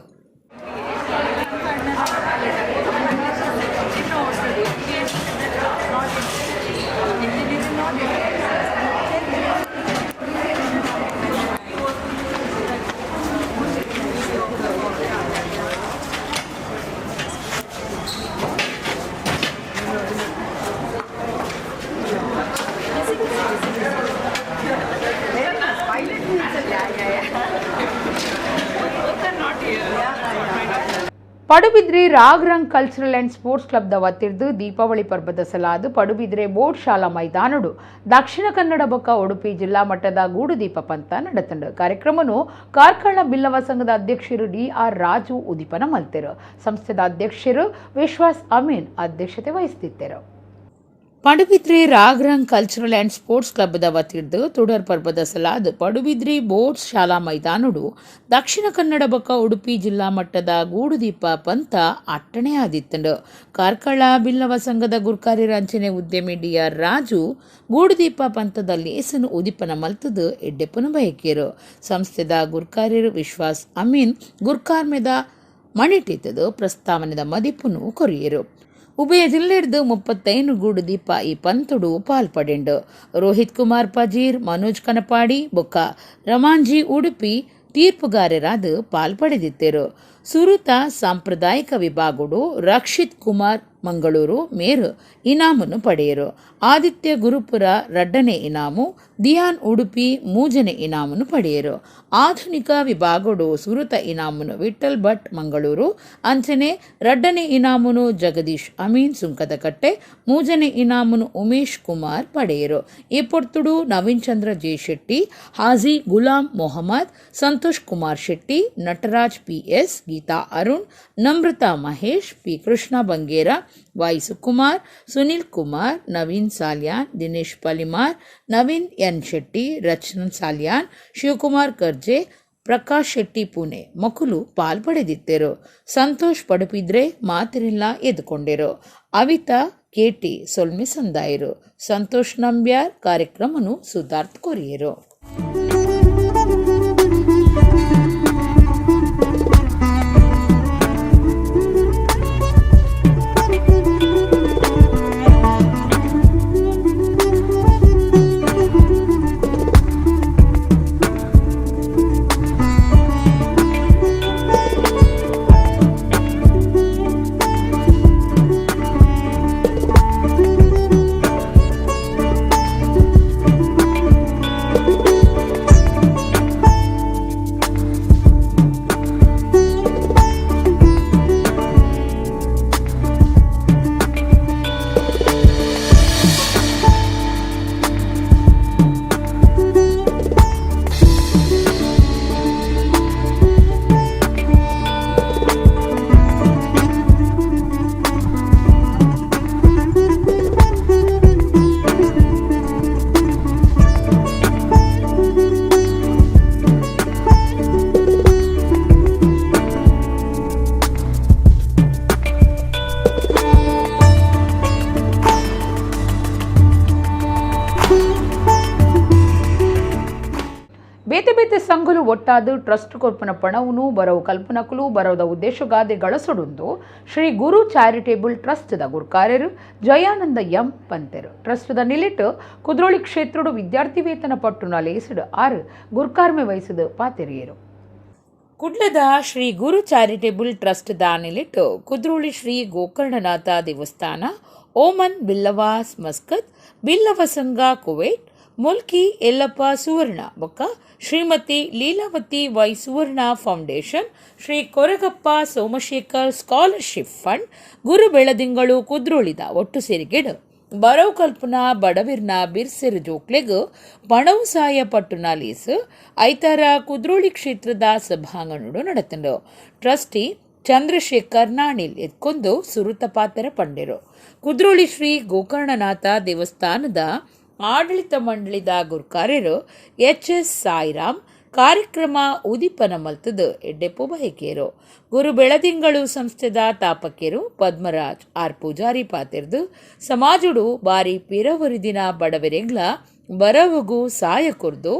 Padubidri Ragrang cultural and sports club ದ ವತಿರ್ದು ದೀಪಾವಳಿ ಪರ್ಬದ ಸಲಾದು ಪಡುಬಿದ್ರೆ ಬೋರ್ಡ್ ಶಾಲಾ ಮೈದಾನಡು ದಕ್ಷಿಣ ಕನ್ನಡ ಬೊಕ್ಕ ಉಡುಪಿ ಜಿಲ್ಲಾ ಮಟ್ಟದ ಗೂಡು ದೀಪ ಪಂತ ನಡೆತಂಡು. ಕಾರ್ಯಕ್ರಮನು ಕಾರ್ಕಳ ಬಿಲ್ಲವ ಸಂಘದ ಅಧ್ಯಕ್ಷರು DR ರಾಜು ಉದಿಪನ ಮಲ್ತೆರು. ಸಂಸ್ಥೆದ ಅಧ್ಯಕ್ಷರು ವಿಶ್ವಾಸ್ ಅಮೀನ್ ಅಧ್ಯಕ್ಷತೆ ವಹಿಸುತ್ತಿದ್ದರು. Padubidri Ragrang cultural and sports club ದ ವತಿರ್ದು ತುಡರ್ ಪರ್ಬದ ಸಲಾದು ಪಡುಬಿದ್ರಿ ಬೋರ್ಡ್ಸ್ ಶಾಲಾ ಮೈದಾನಡು ದಕ್ಷಿಣ ಕನ್ನಡ ಬೊಕ್ಕ ಉಡುಪಿ ಜಿಲ್ಲಾ ಮಟ್ಟದ ಗೂಡುದೀಪ ಪಂತ ಅಟ್ಟಣೆ ಆದಿತ್ತಂಡು. ಕಾರ್ಕಳ ಬಿಲ್ಲವ ಸಂಘದ ಗುರ್ಕಾರಿ ರಂಚನೆ ಉದ್ಯಮಿ DR ರಾಜು ಗೂಡುದೀಪ ಪಂತದಲ್ಲಿ ಹೆಸನು ಉದಿಪನ ಮಲ್ತದು ಎಡ್ಡೆಪ್ಪನ ಬಯಕೇರು. ಸಂಸ್ಥೆದ ಗುರ್ಕಾರಿರು ವಿಶ್ವಾಸ್ ಅಮೀನ್ ಗುರ್ಕಾರ್ಮೆದ ಮಣಿಟಿತದು ಪ್ರಸ್ತಾವನೆದ ಮದಿಪುನು ಕೊರಿಯರು. ಉಭಯ ಜಿಲ್ಲೆಡ್ದು 35 ಗೂಡು ದೀಪ ಈ ಪಂತುಡು ಪಾಲ್ಪಡೆಂಡು. ರೋಹಿತ್ ಕುಮಾರ್ ಪಜೀರ್, ಮನೋಜ್ ಕನಪಾಡಿ ಬೊಕ್ಕ ರಮಾಂಜಿ ಉಡುಪಿ ತೀರ್ಪುಗಾರರಾದ ಪಾಲ್ಪಡೆದಿದ್ದರು. ಸುರುತ ಸಾಂಪ್ರದಾಯಿಕ ವಿಭಾಗುಡು ರಕ್ಷಿತ್ ಕುಮಾರ್ ಮಂಗಳೂರು ಮೇರು ಇನಾಮನ್ನು ಪಡೆಯರು. ಆದಿತ್ಯ ಗುರುಪುರ ರಡ್ಡನೆ ಇನಾಮು, ದಿಯಾನ್ ಉಡುಪಿ ಮೂಜನೆ ಇನಾಮನ್ನು ಪಡೆಯರು. ಆಧುನಿಕ ವಿಭಾಗುಡು ಸುರುತ ಇನಾಮನು ವಿಠಲ್ ಭಟ್ ಮಂಗಳೂರು, ಅಂಚನೆ ರಡ್ಡನೆ ಇನಾಮನು ಜಗದೀಶ್ ಅಮೀನ್ ಸುಂಕದಕಟ್ಟೆ, ಮೂಜನೆ ಇನಾಮನು ಉಮೇಶ್ ಕುಮಾರ್ ಪಡೆಯರು. ಈ ಪೊರ್ತುಡು Naveen Chandra J Shetty, Haji Gulam Mohammad, Santosh Kumar Shetty, Nataraj PS, Geetha Arun, Namratha Mahesh, P Krishna Bangera, Y Sukumar, Sunil Kumar, Naveen Salian, Dinesh Palimar, Naveen N Shetty, Rachanan Salian, Shivakumar Karje, Prakash Shetty Pune ಮಕ್ಕಳು ಪಾಲ್ಪಡೆದಿದ್ದರು. ಸಂತೋಷ್ ಪಡುಪಿದ್ರೆ ಮಾತಿರಿಲ್ಲ ಎದ್ದುಕೊಂಡೆರು. ಅವಿತಾ ಕೇಟಿ ಸೊಲ್ಮೆ ಸಂದಾಯರು. ಸಂತೋಷ್ ನಂಬ್ಯಾರ್ ಕಾರ್ಯಕ್ರಮನು ಸುಧಾರ್ಥ ಕೊರಿಯರು. ಬೇತೆ ಬೇತೆ ಸಂಘಲು ಒಟ್ಟಾದ ಟ್ರಸ್ಟ್ ಕೊರ್ಪನ ಪಣವನ್ನು ಬರವು ಕಲ್ಪನಕಲು ಬರೋದ ಉದ್ದೇಶಗಾದೆ ಗಳಸೊಡುಂದು ಶ್ರೀ ಗುರು ಚಾರಿಟೇಬಲ್ ಟ್ರಸ್ಟ್ದ ಗುರುಕಾರ್ಯರು ಜಯಾನಂದ ಎಂ ಪಂತೆರು. ಟ್ರಸ್ಟ್ದ ನಿಲಿಟ್ ಕುದ್ರೋಳಿ ಕ್ಷೇತ್ರಡು ವಿದ್ಯಾರ್ಥಿ ವೇತನ ಪಟ್ಟುನ ಲೇಸಿಡು 6 ಗುರುಕಾರ್ಮೆ ವಹಿಸಿದ ಪಾತೆರಿಯರು. ಕುಡ್ಲದ ಶ್ರೀ ಗುರು ಚಾರಿಟೇಬಲ್ ಟ್ರಸ್ಟ್ ದಾನಿಲಿಟ್ಟು ಕುದ್ರೋಳಿ ಶ್ರೀ ಗೋಕರ್ಣನಾಥ ದೇವಸ್ಥಾನ, ಓಮನ್ ಬಿಲ್ಲವಾಸ್ ಮಸ್ಕತ್, ಬಿಲ್ಲವ ಸಂಘ ಕುವೈಟ್, ಮುಲ್ಕಿ ಯಲ್ಲಪ್ಪ ಸುವರ್ಣ ಬೊಕ್ಕ Shrimati Leelavathi Y Suvarna foundation, Shri Koragappa Somashekar scholarship fund, Guru Beladingalu ಕುದ್ರೋಳಿದ ಒಟ್ಟು ಸೇರಿಗೆಡು ಬರವು ಕಲ್ಪನಾ ಬಡವಿರ್ನ ಬಿರ್ಸೆರು ಜೋಕ್ಲೆಗ್ ಪಣವು ಸಾಯ ಪಟ್ಟುನ ಲೀಸ್ ಐತಾರ ಕುದ್ರೋಳಿ ಕ್ಷೇತ್ರದ ಸಭಾಂಗಣಡು ನಡತಂಡು. ಟ್ರಸ್ಟಿ ಚಂದ್ರಶೇಖರ್ ನಾಣಿಲ್ ಎತ್ಕೊಂದು ಸುರುತ ಪಾತ್ರ ಪಂಡೆರು. ಕುದ್ರೋಳಿ ಶ್ರೀ ಗೋಕರ್ಣನಾಥ ದೇವಸ್ಥಾನದ ಆಡಳಿತ ಮಂಡಳಿದ ಗುರುಕಾರ್ಯರು ಎಚ್.ಎಸ್. ಸಾಯಿರಾಮ್ ಕಾರ್ಯಕ್ರಮ ಉದಿಪನ ಮಲ್ತದ ಎಡ್ಡೆಪ್ಪು ಬಯಕೆಯರು. ಗುರು ಬೆಳದಿಂಗಳು ಸಂಸ್ಥೆದ ತಾಪಕ್ಯರು ಪದ್ಮರಾಜ್ ಆರ್ ಪೂಜಾರಿ ಪಾತಿರ್ದು ಸಮಾಜುಡು ಬಾರಿ ಪಿರವರಿದಿನ ಬಡವರೆಂಗ್ಲ ಬರವಗು ಸಾಯ ಕೊರ್ದು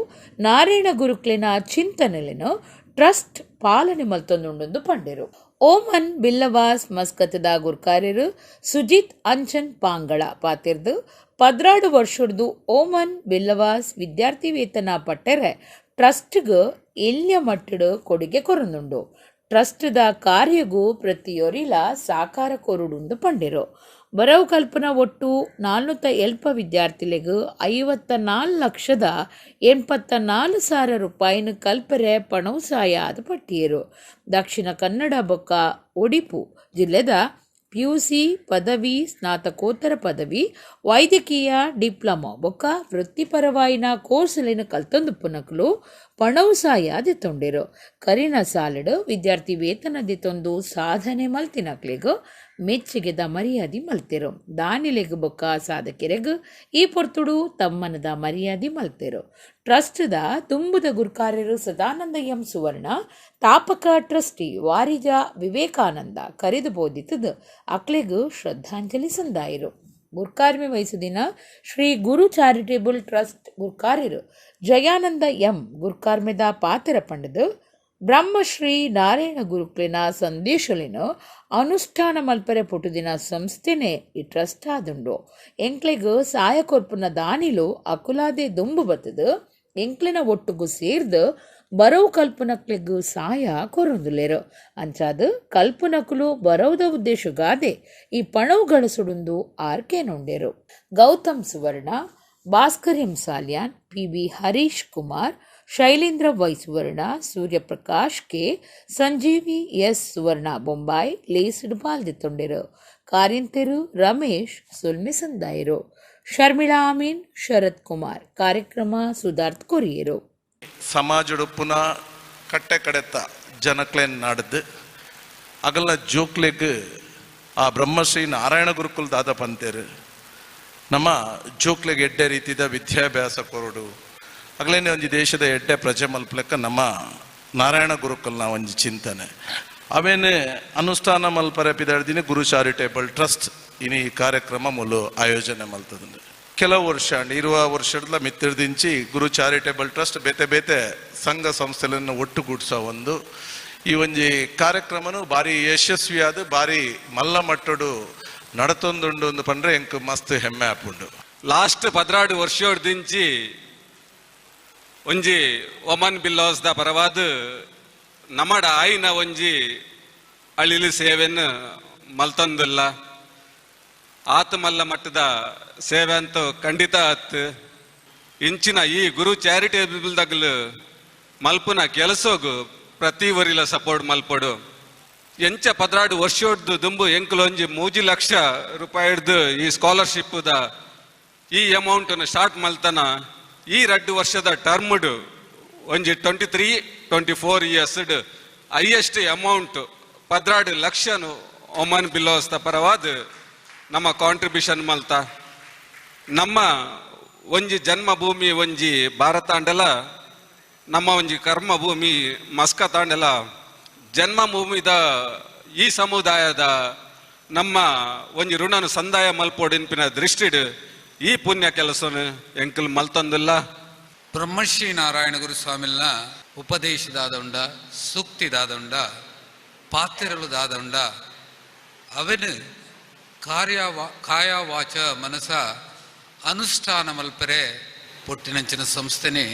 ನಾರಾಯಣ ಗುರುಕ್ಲಿನ ಚಿಂತನೆಲೆನು ಟ್ರಸ್ಟ್ ಪಾಲನೆ ಮಲ್ತೊಂದುಂಡು ಪಂಡೆರು. ಓಮನ್ ಬಿಲ್ಲವಾಸ್ ಮಸ್ಕತದ ಗುರುಕಾರ್ಯರು ಸುಜಿತ್ ಅಂಚನ್ ಪಾಂಗಳ ಪಾತಿರ್ದು 16 ವರ್ಷದ್ದು ಓಮನ್ ಬಿಲ್ಲವಾಸ್ ವಿದ್ಯಾರ್ಥಿ ವೇತನ ಪಟ್ಟರೆ ಟ್ರಸ್ಟ್ಗೆ ಇಲ್ಯ ಮಟ್ಟಡು ಕೊಡುಗೆ ಕೊರೊಂದುಂಡು. ಟ್ರಸ್ಟ್ದ ಕಾರ್ಯಗೂ ಪ್ರತಿಯೊರಿಲ ಸಾಕಾರ ಕೊರುಡುಂದು ಪಂಡೆರು. ಬರವು ಕಲ್ಪನ ಒಟ್ಟು 400 ವಿದ್ಯಾರ್ಥಿಲೆಗೂ 54,84,000 ರೂಪಾಯಿನ ಕಲ್ಪರೆ ಪಣವು ಸಾಯ ಆದ ಪಟ್ಟಿಯರು. ದಕ್ಷಿಣ ಕನ್ನಡ ಬೊಕ್ಕ ಉಡುಪಿ ಜಿಲ್ಲೆದ PUC ಪದವಿ, ಸ್ನಾತಕೋತ್ತರ ಪದವಿ, ವೈದ್ಯಕೀಯ ಡಿಪ್ಲೊಮಾ ಬೊಕ್ಕ ವೃತ್ತಿಪರವಾಯಿನ ಕೋರ್ಸಲಿನ ಕಲ್ತೊಂದು ಪುನಕಲು ಪಣವು ಸಾಯ ದಿತ್ತೊಂಡಿರು. ಕರಿನ ಸಾಲಡು ವಿದ್ಯಾರ್ಥಿ ವೇತನ ದಿತ್ತೊಂದು ಸಾಧನೆ ಮಲ್ತಿನಕ್ಲೆಗು ಮೆಚ್ಚುಗೆದ ಮರ್ಯಾದೆ ಮಲ್ತಿರು. ದಾನಿಲೆಗು ಬೊಕ್ಕ ಸಾಧಕೆರೆಗು ಈ ಪೊರ್ತುಡು ತಮ್ಮನದ ಮರ್ಯಾದೆ ಮಲ್ತಿರು. ಟ್ರಸ್ಟ್ದ ತುಂಬುದ ಗುರುಕಾರ್ಯರು ಸದಾನಂದ ಎಂ ಸುವರ್ಣ, ತಾಪಕ ಟ್ರಸ್ಟಿ ವಾರಿಜ ವಿವೇಕಾನಂದ ಕರೆದು ಬೋಧಿತದ ಅಕ್ಲೆಗು ಶ್ರದ್ಧಾಂಜಲಿ ಸಂದಾಯರು. ಗುರುಕಾರ್ಮೆ ವಹಿಸುದಿನ ಶ್ರೀ ಗುರು ಚಾರಿಟೇಬಲ್ ಟ್ರಸ್ಟ್ ಗುರುಕಾರ್ಯರು ಜಯಾನಂದ ಎಂ ಗುರುಕಾರ್ಮೆದ ಪಾತ್ರ ಪಂಡದು ಬ್ರಹ್ಮಶ್ರೀ ನಾರಾಯಣ ಗುರುಕುಲಿನ ಸಂದೇಶಲಿನ ಅನುಷ್ಠಾನ ಮಲ್ಪರೆ ಪುಟುದಿನ ಸಂಸ್ಥೆನೇ ಈ ಟ್ರಸ್ಟ್ ಆದುಂಡು. ಎಂಕ್ಲೆಗ್ ಸಹಾಯ ಕೊರ್ಪುನ ದಾನಿಲು ಅಕುಲಾದೆ ದುಂಬು ಬತ್ತದು ಎಂಕ್ಲಿನ ಒಟ್ಟುಗು ಸೇರ್ದು ಬರವು ಕಲ್ಪನಕ್ಲೆಗ್ ಸಹಾಯ ಕೊರೊಂದುಲೆರು. ಅಂಚಾದು ಕಲ್ಪನಕುಲು ಬರವುದ ಉದ್ದೇಶಗಾದೆ ಈ ಪಣವು ಗಳಸುಡುಂದು ಆರ್ಕೆನೊಂಡೆರು. Gautam Suvarna, Bhaskar M Salian, PB Harish Kumar, Shailendra Y Suvarna, Suryaprakash K, Sanjeevi S Suvarna Bombay ಲೇಸಿಡ್ ಬಾಲ್ದಿತ್ತೊಂಡೆರು. ಕಾರ್ಯಂತೆರು ರಮೇಶ್ ಸುಲ್ಮಿಸಂದಾಯರು. ಶರ್ಮಿಳಾ ಅಮೀನ್, ಶರತ್ ಕುಮಾರ್. ಕಾರ್ಯಕ್ರಮ ಸುಧಾರ್ಥ ಕೊರಿಯರು. ಸಮಾಜಡು ಪುನಃ ಕಟ್ಟೆ ಕಡೆತ್ತ ಜನಕ್ಲೇನ್ ನಾಡ್ದು ಅಗಲ ಜೋಕ್ಲೆಗ್ ಆ ಬ್ರಹ್ಮಶ್ರೀ ನಾರಾಯಣ ಗುರುಕುಲ್ ದಾದ ಪಂತೇರು ನಮ್ಮ ಜೋಕ್ಲೆಗ್ ಎಡ್ಡೆ ರೀತಿದ ವಿದ್ಯಾಭ್ಯಾಸ ಕೊರಡು ಅಗಲೇನೆ ಒಂಜಿ ದೇಶದ ಎಡ್ಡೆ ಪ್ರಜೆ ಮಲ್ಪಲೆಕ್ಕ ನಮ್ಮ ನಾರಾಯಣ ಗುರುಕುಲ್ನ ಒಂಜಿ ಚಿಂತನೆ ಅವೇನು ಅನುಷ್ಠಾನ ಮಲ್ಪರೆ ಪಿದಾಡ್ದಿನಿ ಗುರು ಚಾರಿಟೇಬಲ್ ಟ್ರಸ್ಟ್ ಇನಿ ಈ ಕಾರ್ಯಕ್ರಮ ಮುಲು ಆಯೋಜನೆ ಮಲ್ತದಂಡು. ಕೆಲವು ವರ್ಷ ಇರುವ ವರ್ಷದ ಮಿತ್ತಿರ್ದಿಂಚಿ ಗುರು ಚಾರಿಟೇಬಲ್ ಟ್ರಸ್ಟ್ ಬೇತೆ ಬೇತೆ ಸಂಘ ಸಂಸ್ಥೆಗಳನ್ನು ಒಟ್ಟುಗೂಡಿಸೋ ಒಂದು ಈ ಒಂಜಿ ಕಾರ್ಯಕ್ರಮನು ಭಾರಿ ಯಶಸ್ವಿಯಾದ ಭಾರಿ ಮಲ್ಲ ಮಟ್ಟಡು ನಡತೊಂದುಂಡು ಒಂದು ಪಂಡ್ರೆ ಎಂಕ್ ಮಸ್ತ್ ಹೆಮ್ಮೆ ಆಪುಂಡು. ಲಾಸ್ಟ್ 16 ವರ್ಷದಿಂಚಿ ಒಂಜಿ ಒಮನ್ ಬಿಲ್ಲೋಸ್ದ ಪರವಾದ ನಮ್ಮಡ ಆಯ್ನ ಒಂಜಿ ಅಳಿಲು ಸೇವೆಯನ್ನು ಮಲ್ತೊಂದಿಲ್ಲ ಆತ ಮಲ್ಲ ಮಟ್ಟದ ಸೇವೆ ಅಂತೂ ಖಂಡಿತ ಆತ್. ಇಂಚಿನ ಈ ಗುರು ಚಾರಿಟೇಬಲ್ದಾಗಲು ಮಲ್ಪುನ ಕೆಲಸೋಗು ಪ್ರತಿ ವರಿಲ ಸಪೋರ್ಟ್ ಮಲ್ಪಡು ಎಂಚ 16 ವರ್ಷದ್ದು ದುಂಬು ಎಂಕಲು ಒಂಜಿ 3 ಲಕ್ಷ ರೂಪಾಯಿಡ್ದು ಈ ಸ್ಕಾಲರ್ಶಿಪ್ದ ಈ ಅಮೌಂಟನ್ನು ಸ್ಟಾರ್ಟ್ ಮಲ್ತನ ಈ 2 ವರ್ಷದ ಟರ್ಮ್ಡು ಒಂಜಿ 23-24 ಇಯರ್ಸ್ಡ್ ಹೈಯೆಸ್ಟ್ ಅಮೌಂಟ್ 16 ಲಕ್ಷನು ಒಮನ್ ಬಿಲ್ಲೋಸ್ತ ಪರವಾದ ನಮ್ಮ ಕಾಂಟ್ರಿಬ್ಯೂಷನ್ ಮಲ್ತ ನಮ್ಮ ಒಂಜಿ ಜನ್ಮಭೂಮಿ ಒಂಜಿ ಭಾರತ ಅಂಡಲ ನಮ್ಮ ಒಂಜಿ ಕರ್ಮ ಭೂಮಿ ಮಸ್ಕತ್ ಅಂಡಲ ಜನ್ಮಭೂಮಿದ ಈ ಸಮುದಾಯದ ನಮ್ಮ ಒಂಜಿ ಋಣನು ಸಂದಾಯ ಮಲ್ಪೋಡಿನ್ಪಿನ ದೃಷ್ಟಿಡ್ ಈ ಪುಣ್ಯ ಕೆಲಸನು ಎಂಕಲ್ ಮಲ್ತೊಂದಿಲ್ಲ. ಬ್ರಹ್ಮಶ್ರೀ ನಾರಾಯಣ ಗುರು ಸ್ವಾಮಿಲ್ನ ಉಪದೇಶದಾದುಂಡ ಸೂಕ್ತಿದಾದುಂಡ ಪಾತ್ರೆಗಳು ದಾದುಂಡ ಅವನು ಕಾಯ ವಾಚ ಮನಸ ಅನುಷ್ಠಾನ ಮಲ್ಪರೆ ಪೊಟ್ಟಿನಂಚಿನ ಸಂಸ್ಥೆನೇ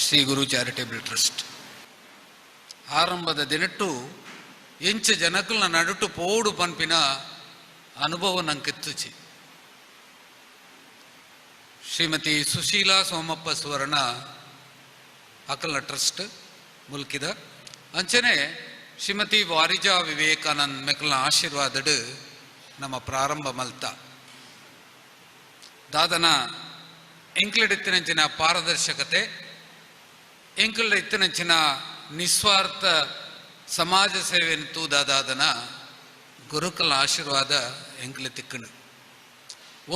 ಶ್ರೀ ಗುರು ಚಾರಿಟೇಬಲ್ ಟ್ರಸ್ಟ್. ಆರಂಭದ ದಿನಟ್ಟು ಎಂಚ ಜನಕಲ್ನ ನಡುಟು ಪೋಡು ಪನ್ಪಿನ ಅನುಭವ ನಂಕೆತ್ತುಚಿ. ಶ್ರೀಮತಿ ಸುಶೀಲಾ ಸೋಮಪ್ಪ ಸುವರ್ಣ ಅಕಲ್ನ ಟ್ರಸ್ಟ್ ಮುಲ್ಕಿದ ಅಂಚನೆ ಶ್ರೀಮತಿ ವಾರಿಜಾ ವಿವೇಕಾನಂದ್ ಮೆಕಲ್ನ ಆಶೀರ್ವಾದಡು ನಮ್ಮ ಪ್ರಾರಂಭ ಮಲ್ತ ದಾದನ ಎಂಕ್ಲೆಡಿತ್ತಿನಂಚಿನ ಪಾರದರ್ಶಕತೆ ಎಂಕ್ಲೆಡಿತ್ತಿನಂಚಿನ ನಿಸ್ವಾರ್ಥ ಸಮಾಜ ಸೇವೆಯನ್ನು ತೂದಾದನ ಗುರುಕುಲ ಆಶೀರ್ವಾದ ಎಂಕ್ಲೆ ತಿಕ್ಕಂಡು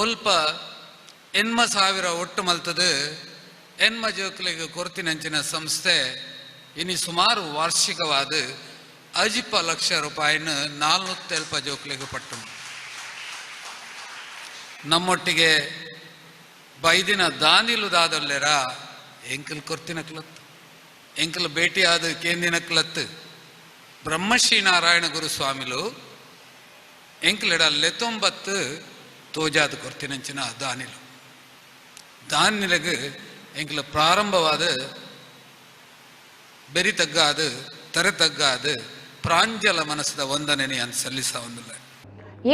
ಒಲ್ಪ 80,000 ಒಟ್ಟು ಮಲ್ತದು ಎನ್ಮ ಜೋಕ್ಲಿಗೆ ಕೊರ್ತಿನಂಚಿನ ಸಂಸ್ಥೆ ಇನ್ನು ಸುಮಾರು ವಾರ್ಷಿಕವಾದ 50 ಲಕ್ಷ ರೂಪಾಯಿನ 400 ಜೋಕ್ಲಿಗೆ ಪಟ್ಟು ನಮ್ಮೊಟ್ಟಿಗೆ ಬೈದಿನ ದಾನಿಲು ದಾದೊಲ್ಲೆರ ಎಂಕಲ್ ಕೊರ್ತಿನಕ್ಲತ್ತು ಎಂಕಲ್ ಭೇಟಿಯಾದ ಕೇಂದಿನಕ್ಲತ್ತು ಬ್ರಹ್ಮಶ್ರೀ ನಾರಾಯಣ ಗುರು ಸ್ವಾಮಿಲು ಎಂಕಲಿಡ 19 ತೋಜಾದ ಕೊರ್ತಿನಂಚಿನ ದಾನಿಲು ದಾನಿಲಗೆ ಎಂಕಲ ಪ್ರಾರಂಭವಾದ ಬೆರಿತಗ್ಗಾದ ತರೆತಗ್ಗಾದ ಪ್ರಾಂಜಲ ಮನಸ್ಸದ ವಂದನೆ ಅಂತ ಸಲ್ಲಿಸ ಒಂದಿಲ್ಲ.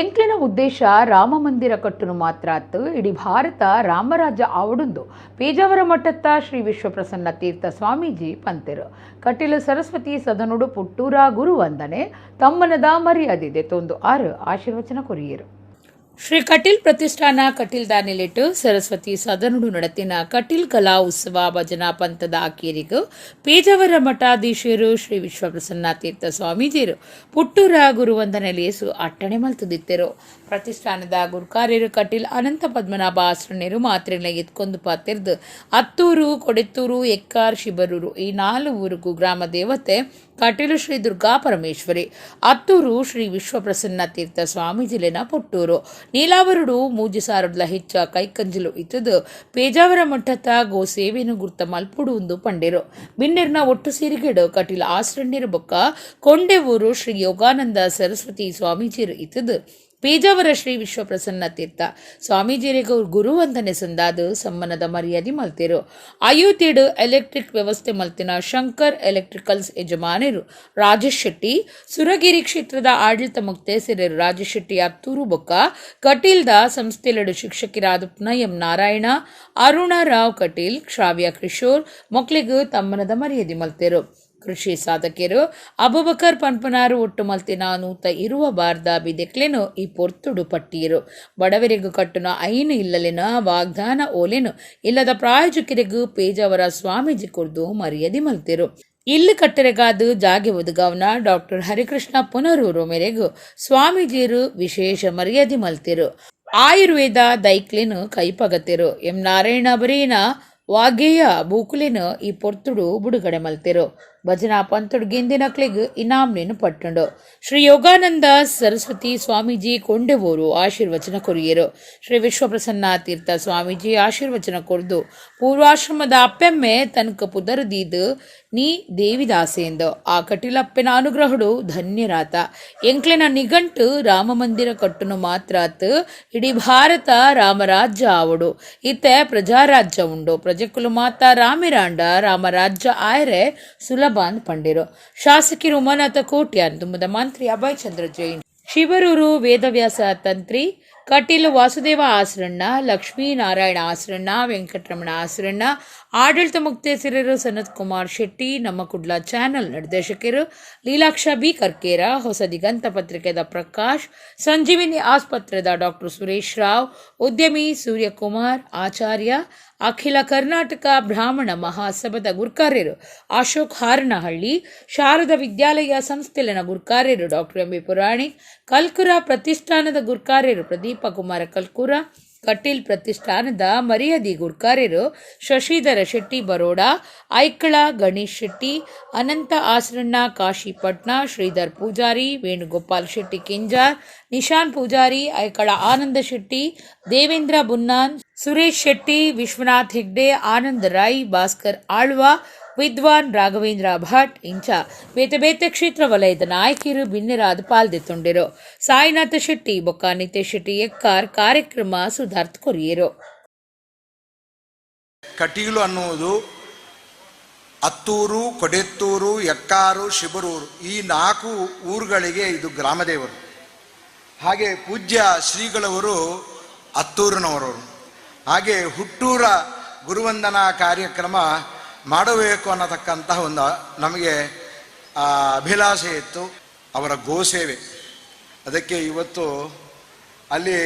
ಎಂಕ್ಲಿನ ಉದ್ದೇಶ ರಾಮ ಮಂದಿರ ಕಟ್ಟುನು ಮಾತ್ರ ಆತು ಇಡೀ ಭಾರತ ರಾಮರಾಜ್ಯ ಆವಡುಂದು ಪೇಜಾವರ ಮಠತ್ತ ಶ್ರೀ ವಿಶ್ವಪ್ರಸನ್ನ ತೀರ್ಥ ಸ್ವಾಮೀಜಿ ಪಂತೆರು ಕಟೀಲು ಸರಸ್ವತಿ ಸದನುಡು ಪುಟ್ಟೂರ ಗುರು ವಂದನೆ ತಮ್ಮನದ ಮರ್ಯಾದೆ ತೊಂದು 6 ಆಶೀರ್ವಚನ ಕೊರಿಯರು. ಶ್ರೀ ಕಟೀಲ್ ಪ್ರತಿಷ್ಠಾನ ಕಟೀಲ್ ದಾನಿಲಿಟ್ಟು ಸರಸ್ವತಿ ಸದನುಡು ನಡತಿನ ಕಟೀಲ್ ಕಲಾ ಉತ್ಸವ ಭಜನಾ ಪಂಥದ ಆಕೇರಿಗೂ ಪೇಜಾವರ ಮಠಾಧೀಶರು ಶ್ರೀ ವಿಶ್ವಪ್ರಸನ್ನ ತೀರ್ಥ ಸ್ವಾಮೀಜಿರು ಪುಟ್ಟೂರ ಗುರುವಂದನೆ ಲೇಸು ಅಟ್ಟಣೆ ಮಲ್ತುದಿತ್ತೆರು. ಪ್ರತಿಷ್ಠಾನದ ಗುರುಕಾರ್ಯರು ಕಟೀಲ್ ಅನಂತ ಪದ್ಮನಾಭ ಆಶ್ರಣ್ಯರು ಮಾತ್ರೆಲ್ಲ ಎತ್ಕೊಂದು ಪಾತಿರ್ದು ಅತ್ತೂರು, ಕೊಡೆತ್ತೂರು, ಎಕ್ಕಾರ್, ಶಿಬರೂರು ಈ 4 ಊರಿಗೂ ಗ್ರಾಮ ದೇವತೆ ಕಟೀಲು ಶ್ರೀ ದುರ್ಗಾ ಪರಮೇಶ್ವರಿ, ಅತ್ತೂರು ಶ್ರೀ ವಿಶ್ವಪ್ರಸನ್ನ ತೀರ್ಥ ಸ್ವಾಮೀಜಿಲಿನ ಪುಟ್ಟೂರು, ನೀಲಾವರುಡು ಮೂಜಿಸಾರಡ್ಲ ಹೆಚ್ಚ ಕೈಕಂಜಲು ಇತ್ತದು ಪೇಜಾವರ ಮಠದ ಗೋ ಸೇವೆಯನ್ನು ಗುರ್ತ ಮಲ್ಪುಡು ಒಂದು ಪಂಡಿರು ಬಿನ್ನಿರ್ನ ಒಟ್ಟು ಸೇರಿಗೆಡು ಕಟೀಲ್ ಆಶ್ರಣ್ಯರು ಬೊಕ್ಕ ಕೊಂಡೆವೂರು ಶ್ರೀ ಯೋಗಾನಂದ ಸರಸ್ವತಿ ಸ್ವಾಮೀಜಿರು ಇತ್ತದು ಪೇಜಾವರ ಶ್ರೀ ವಿಶ್ವಪ್ರಸನ್ನ ತೀರ್ಥ ಸ್ವಾಮೀಜಿರಿಗೆ ಗುರು ವಂದನೆ ಸಂದಾದು ಸಮ್ಮನದ ಮರ್ಯಾದೆ ಮಲ್ತಿರು. ಅಯೋಧ್ಯೆಡು ಎಲೆಕ್ಟ್ರಿಕ್ ವ್ಯವಸ್ಥೆ ಮಲ್ತಿನ ಶಂಕರ್ ಎಲೆಕ್ಟ್ರಿಕಲ್ಸ್ ಯಜಮಾನರು ರಾಜೇಶ್ ಶೆಟ್ಟಿ, ಸುರಗಿರಿ ಕ್ಷೇತ್ರದ ಆಡಳಿತ ಮುಕ್ತೇಸರರು ರಾಜೇಶ್ ಶೆಟ್ಟಿ ಅತ್ತೂರು ಬೊಕ್ಕ ಕಟೀಲ್ದ ಸಂಸ್ಥೆಲೆಡು ಶಿಕ್ಷಕರಾದ ಎಂ ನಾರಾಯಣ, ಅರುಣಾ ರಾವ್ ಕಟೀಲ್, ಶ್ರಾವ್ಯ ಕಿಶೋರ್ ಮೊಕ್ಲಿಗೂ ತಮ್ಮನದ ಮರ್ಯಾದೆ ಮಲ್ತಿರು. ಕೃಷಿ ಸಾಧಕರು ಅಬುಬಕರ್ ಪನ್ಪನಾರು ಒಟ್ಟು ಮಲ್ತಿನ ನೂತ ಇರುವ ಬಾರ್ದ ಬಿದೆಕ್ಲೆನು ಈ ಪೊರ್ತುಡು ಪಟ್ಟಿಯರು ಬಡವರಿಗೂ ಕಟ್ಟುನ ಐನು ಇಲ್ಲಲಿನ ವಾಗ್ದಾನ ಓಲೆನು ಇಲ್ಲದ ಪ್ರಾಯೋಜಕರಿಗೂ ಪೇಜಾವರ ಸ್ವಾಮೀಜಿ ಕುರ್ದು ಮರ್ಯಾದೆ ಮಲ್ತಿರು. ಇಲ್ಲಿ ಕಟ್ಟರೆಗಾದು ಜಾಗೆ ಒದಗಾವನ ಡಾಕ್ಟರ್ ಹರಿಕೃಷ್ಣ ಪುನರೂರು ಮೇರೆಗೂ ಸ್ವಾಮೀಜಿಯರು ವಿಶೇಷ ಮರ್ಯಾದೆ ಮಲ್ತಿರು. ಆಯುರ್ವೇದ ದೈಕ್ಲೆನು ಕೈಪಗತಿರು ಎಂ ನಾರಾಯಣ ಬರೀನ ವಾಗೇಯ ಬೂಕುಲಿನ ಈ ಪೊರ್ತುಡು ಬುಡುಗಡೆ ಮಲ್ತಿರು. ಭಜನಾ ಪಂತುಡು ಗೆಂದಿನಕ್ಲಿಗ್ ಇನಾಮ್ನೇನು ಪಟ್ಟುಂಡು. ಶ್ರೀ ಯೋಗಾನಂದ ಸರಸ್ವತಿ ಸ್ವಾಮೀಜಿ ಕೊಂಡೆವೂರು ಆಶೀರ್ವಚನ ಕೊರಿಯರು. ಶ್ರೀ ವಿಶ್ವಪ್ರಸನ್ನ ತೀರ್ಥ ಸ್ವಾಮೀಜಿ ಆಶೀರ್ವಚನ ಕೊರ್ದು ಪೂರ್ವಾಶ್ರಮದ ಅಪ್ಪೆಮ್ಮೆ ತನಕ ಪುದರದೀದು ನೀ ದೇವಿದಾಸೆಂದು ಆ ಕಟೀಲಪ್ಪನ ಅನುಗ್ರಹಡು ಧನ್ಯರಾತ. ಎಂಕ್ಲೆನ ನಿಘಂಟು ರಾಮ ಮಂದಿರ ಕಟ್ಟುನು ಮಾತ್ರಾತ್ ಇಡೀ ಭಾರತ ರಾಮರಾಜ್ಯ ಆವಡು. ಇತ್ತೆ ಪ್ರಜಾರಾಜ್ಯ ಉಂಡು. ಪ್ರಜೆಕುಲು ಮಾತ ರಾಮಿರಾಂಡ ರಾಮರಾಜ್ಯ ಆಯ್ರೆ ಸುಲಭ ಅಂದ್ ಪಂಡಿರು. ಶಾಸಕಿ ಉಮಾನಾಥ ಕೋಟ್ಯಾನ್, ದುಮ್ಮದ ಮಂತ್ರಿ ಅಭಯ್ ಚಂದ್ರ ಜೈನ್, ಶಿವರೂರು ವೇದವ್ಯಾಸ ತಂತ್ರಿ, ಕಟೀಲು ವಾಸುದೇವ ಆಸರಣ್ಣ, ಲಕ್ಷ್ಮೀನಾರಾಯಣ ಆಸರಣ್ಣ, ವೆಂಕಟರಮಣ ಆಸರಣ್ಣ, ಆಡಳಿತ ಮುಕ್ತೇಸರರು ಸನತ್ ಕುಮಾರ್ ಶೆಟ್ಟಿ, ನಮ್ಮ ಕುಡ್ಲ ಚಾನೆಲ್ ನಿರ್ದೇಶಕರು ಲೀಲಾಕ್ಷ ಬಿ ಕರ್ಕೇರ, ಹೊಸ ದಿಗಂತ ಪತ್ರಿಕೆದ ಪ್ರಕಾಶ್, ಸಂಜೀವಿನಿ ಆಸ್ಪತ್ರೆದ ಡಾಕ್ಟರ್ ಸುರೇಶ್ ರಾವ್, ಉದ್ಯಮಿ ಸೂರ್ಯಕುಮಾರ್ ಆಚಾರ್ಯ, ಅಖಿಲ ಕರ್ನಾಟಕ ಬ್ರಾಹ್ಮಣ ಮಹಾಸಭಾದ ಗುರ್ಕಾರ್ಯರು ಅಶೋಕ್ ಹಾರನಹಳ್ಳಿ, ಶಾರದಾ ವಿದ್ಯಾಲಯ ಸಂಸ್ಥೆಲಿನ ಗುರ್ಕಾರ್ಯರು ಡಾಕ್ಟರ್ ಎಂ ಬಿ ಪುರಾಣಿಕ್, ಕಲ್ಕುರ ಪ್ರತಿಷ್ಠಾನದ ಗುರ್ಕಾರ್ಯರು ಪ್ರದೀಪ ಕುಮಾರ ಕಲ್ಕುರ, ಕಟೀಲ್ ಪ್ರತಿಷ್ಠಾನದ ಮರ್ಯಾದಿ ಗುರ್ಕಾರ್ಯರು ಶಶಿಧರ ಶೆಟ್ಟಿ ಬರೋಡ, ಐಕಳ ಗಣೇಶ್ ಶೆಟ್ಟಿ, ಅನಂತ ಆಸರಣ್ಣ ಕಾಶಿಪಟ್ನ, ಶ್ರೀಧರ್ ಪೂಜಾರಿ, ವೇಣುಗೋಪಾಲ್ ಶೆಟ್ಟಿ ಕೆಂಜಾರ್, ನಿಶಾನ್ ಪೂಜಾರಿ, ಐಕಳ ಆನಂದ ಶೆಟ್ಟಿ, ದೇವೇಂದ್ರ ಬುನ್ನಾನ್, ಸುರೇಶ್ ಶೆಟ್ಟಿ, ವಿಶ್ವನಾಥ್ ಹೆಗ್ಡೆ, ಆನಂದ್ ರೈ, ಭಾಸ್ಕರ್ ಆಳ್ವಾ, ವಿದ್ವಾನ್ ರಾಘವೇಂದ್ರ ಭಟ್ ಇಂಚ ಬೇತೆ ಬೇತೆ ಕ್ಷೇತ್ರ ವಲಯದ ನಾಯಕರು ಬಿನ್ನಿರಾದ ಪಾಲ್ದೆತ್ತೊಂಡಿರು. ಸಾಯಿನಾಥ ಶೆಟ್ಟಿ ಬೊಕ್ಕ ನಿತೇಶ್ ಶೆಟ್ಟಿ ಎಕ್ಕಾರ್ ಕಾರ್ಯಕ್ರಮ ಸುಧಾರ್ಥ ಕೊರಿಯರು. ಕಟೀಲು ಅನ್ನುವುದು ಅತ್ತೂರು, ಕೊಡೆತ್ತೂರು, ಎಕ್ಕಾರು, ಶಿಬರೂರು ಈ 4 ಊರುಗಳಿಗೆ ಇದು ಗ್ರಾಮದೇವರು. ಹಾಗೆ ಪೂಜ್ಯ ಶ್ರೀಗಳವರು ಅತ್ತೂರಿನವರು. ಹಾಗೆ ಹುಟ್ಟೂರ ಗುರುವಂದನಾ ಕಾರ್ಯಕ್ರಮ ಮಾಡಬೇಕು ಅನ್ನತಕ್ಕಂತಹ ಒಂದು ನಮಗೆ ಅಭಿಲಾಷೆ ಇತ್ತು. ಅವರ ಗೋಸೇವೆ ಅದಕ್ಕೆ ಇವತ್ತು ಅಲ್ಲಿ